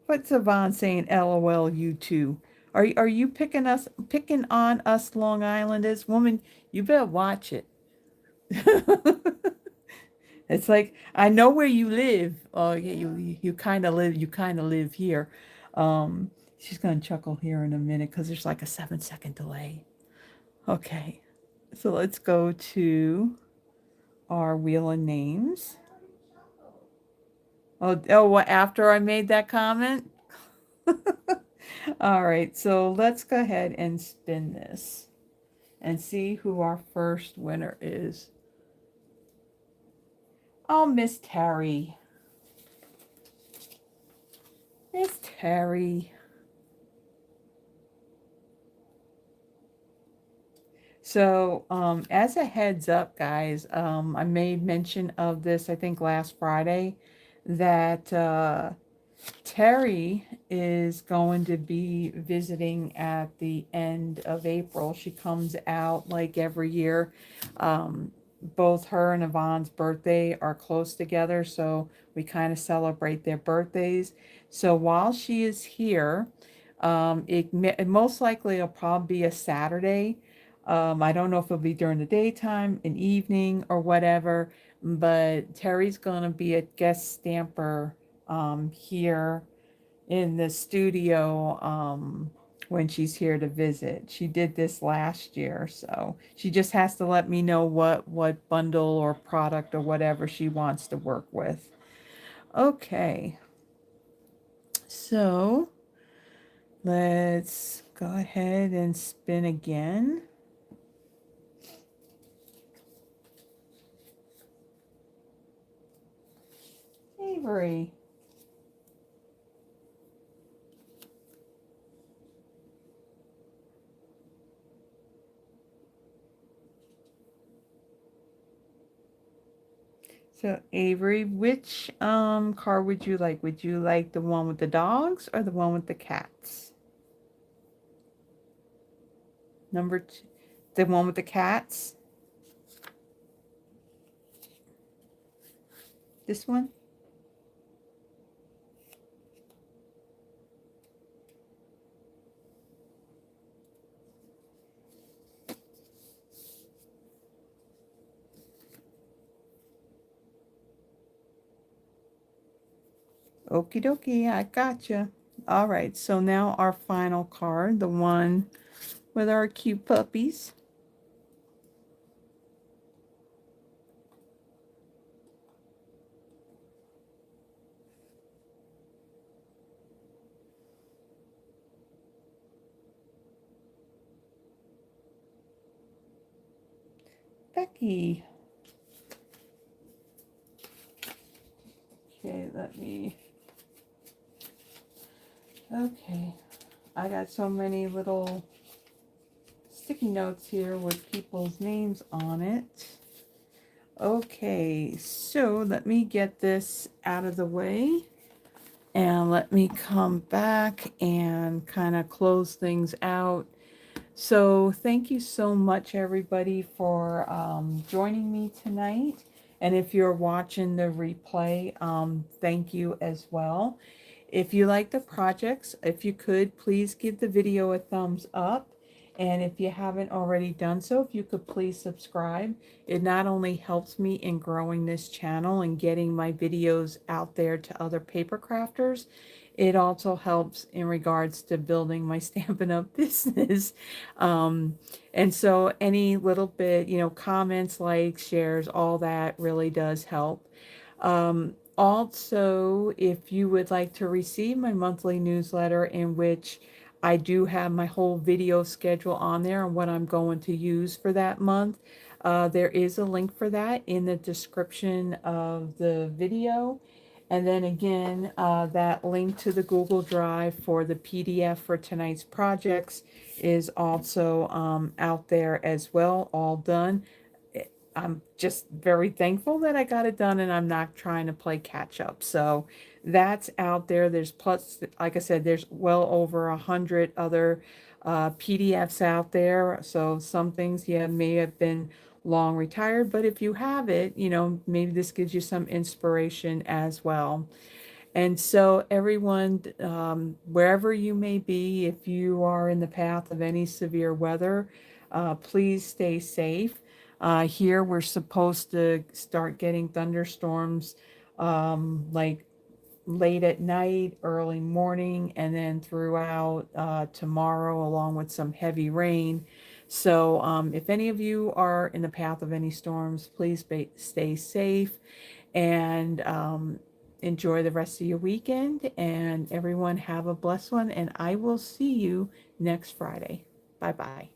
What's Yvonne saying? LOL, you two. Are you picking on us Long Islanders? Woman, you better watch it. It's like I know where you live. Oh, yeah, you kind of live here. She's gonna chuckle here in a minute because there's like a 7-second delay. Okay, so let's go to our wheel of names. Oh, what, after I made that comment? All right, so let's go ahead and spin this and see who our first winner is. Oh, Miss Terry. Miss Terry. So, as a heads up, guys, I made mention of this, I think, last Friday, that Terry is going to be visiting at the end of April. She comes out like every year. Both her and Yvonne's birthday are close together, so we kind of celebrate their birthdays. So while she is here, it most likely will probably be a Saturday. I don't know if it'll be during the daytime, an evening, or whatever, but Terry's going to be a guest stamper here in the studio when she's here to visit. She did this last year, so she just has to let me know what bundle or product or whatever she wants to work with. Okay, so let's go ahead and spin again. Avery. So Avery, which card would you like? Would you like the one with the dogs or the one with the cats? Number two, the one with the cats. This one? Okie dokie, I gotcha. All right, so now our final card, the one with our cute puppies. Becky. Okay, let me. Okay, I got so many little sticky notes here with people's names on it. Okay, so let me get this out of the way and let me come back and kind of close things out. So thank you so much, everybody, for joining me tonight. And if you're watching the replay, thank you as well. If you like the projects, if you could, please give the video a thumbs up. And if you haven't already done so, if you could please subscribe. It not only helps me in growing this channel and getting my videos out there to other paper crafters, it also helps in regards to building my Stampin' Up! Business. And so any little bit, comments, likes, shares, all that really does help. Also, if you would like to receive my monthly newsletter, in which I do have my whole video schedule on there and what I'm going to use for that month, there is a link for that in the description of the video. And then again, that link to the Google Drive for the PDF for tonight's projects is also out there as well, all done. I'm just very thankful that I got it done and I'm not trying to play catch up. So that's out there. There's plus, like I said, there's well over 100 other PDFs out there. So some things, yeah, may have been long retired, but if you have it, maybe this gives you some inspiration as well. And so everyone, wherever you may be, if you are in the path of any severe weather, please stay safe. Here we're supposed to start getting thunderstorms like late at night, early morning, and then throughout tomorrow, along with some heavy rain. So if any of you are in the path of any storms, please stay safe and enjoy the rest of your weekend. And everyone have a blessed one. And I will see you next Friday. Bye bye.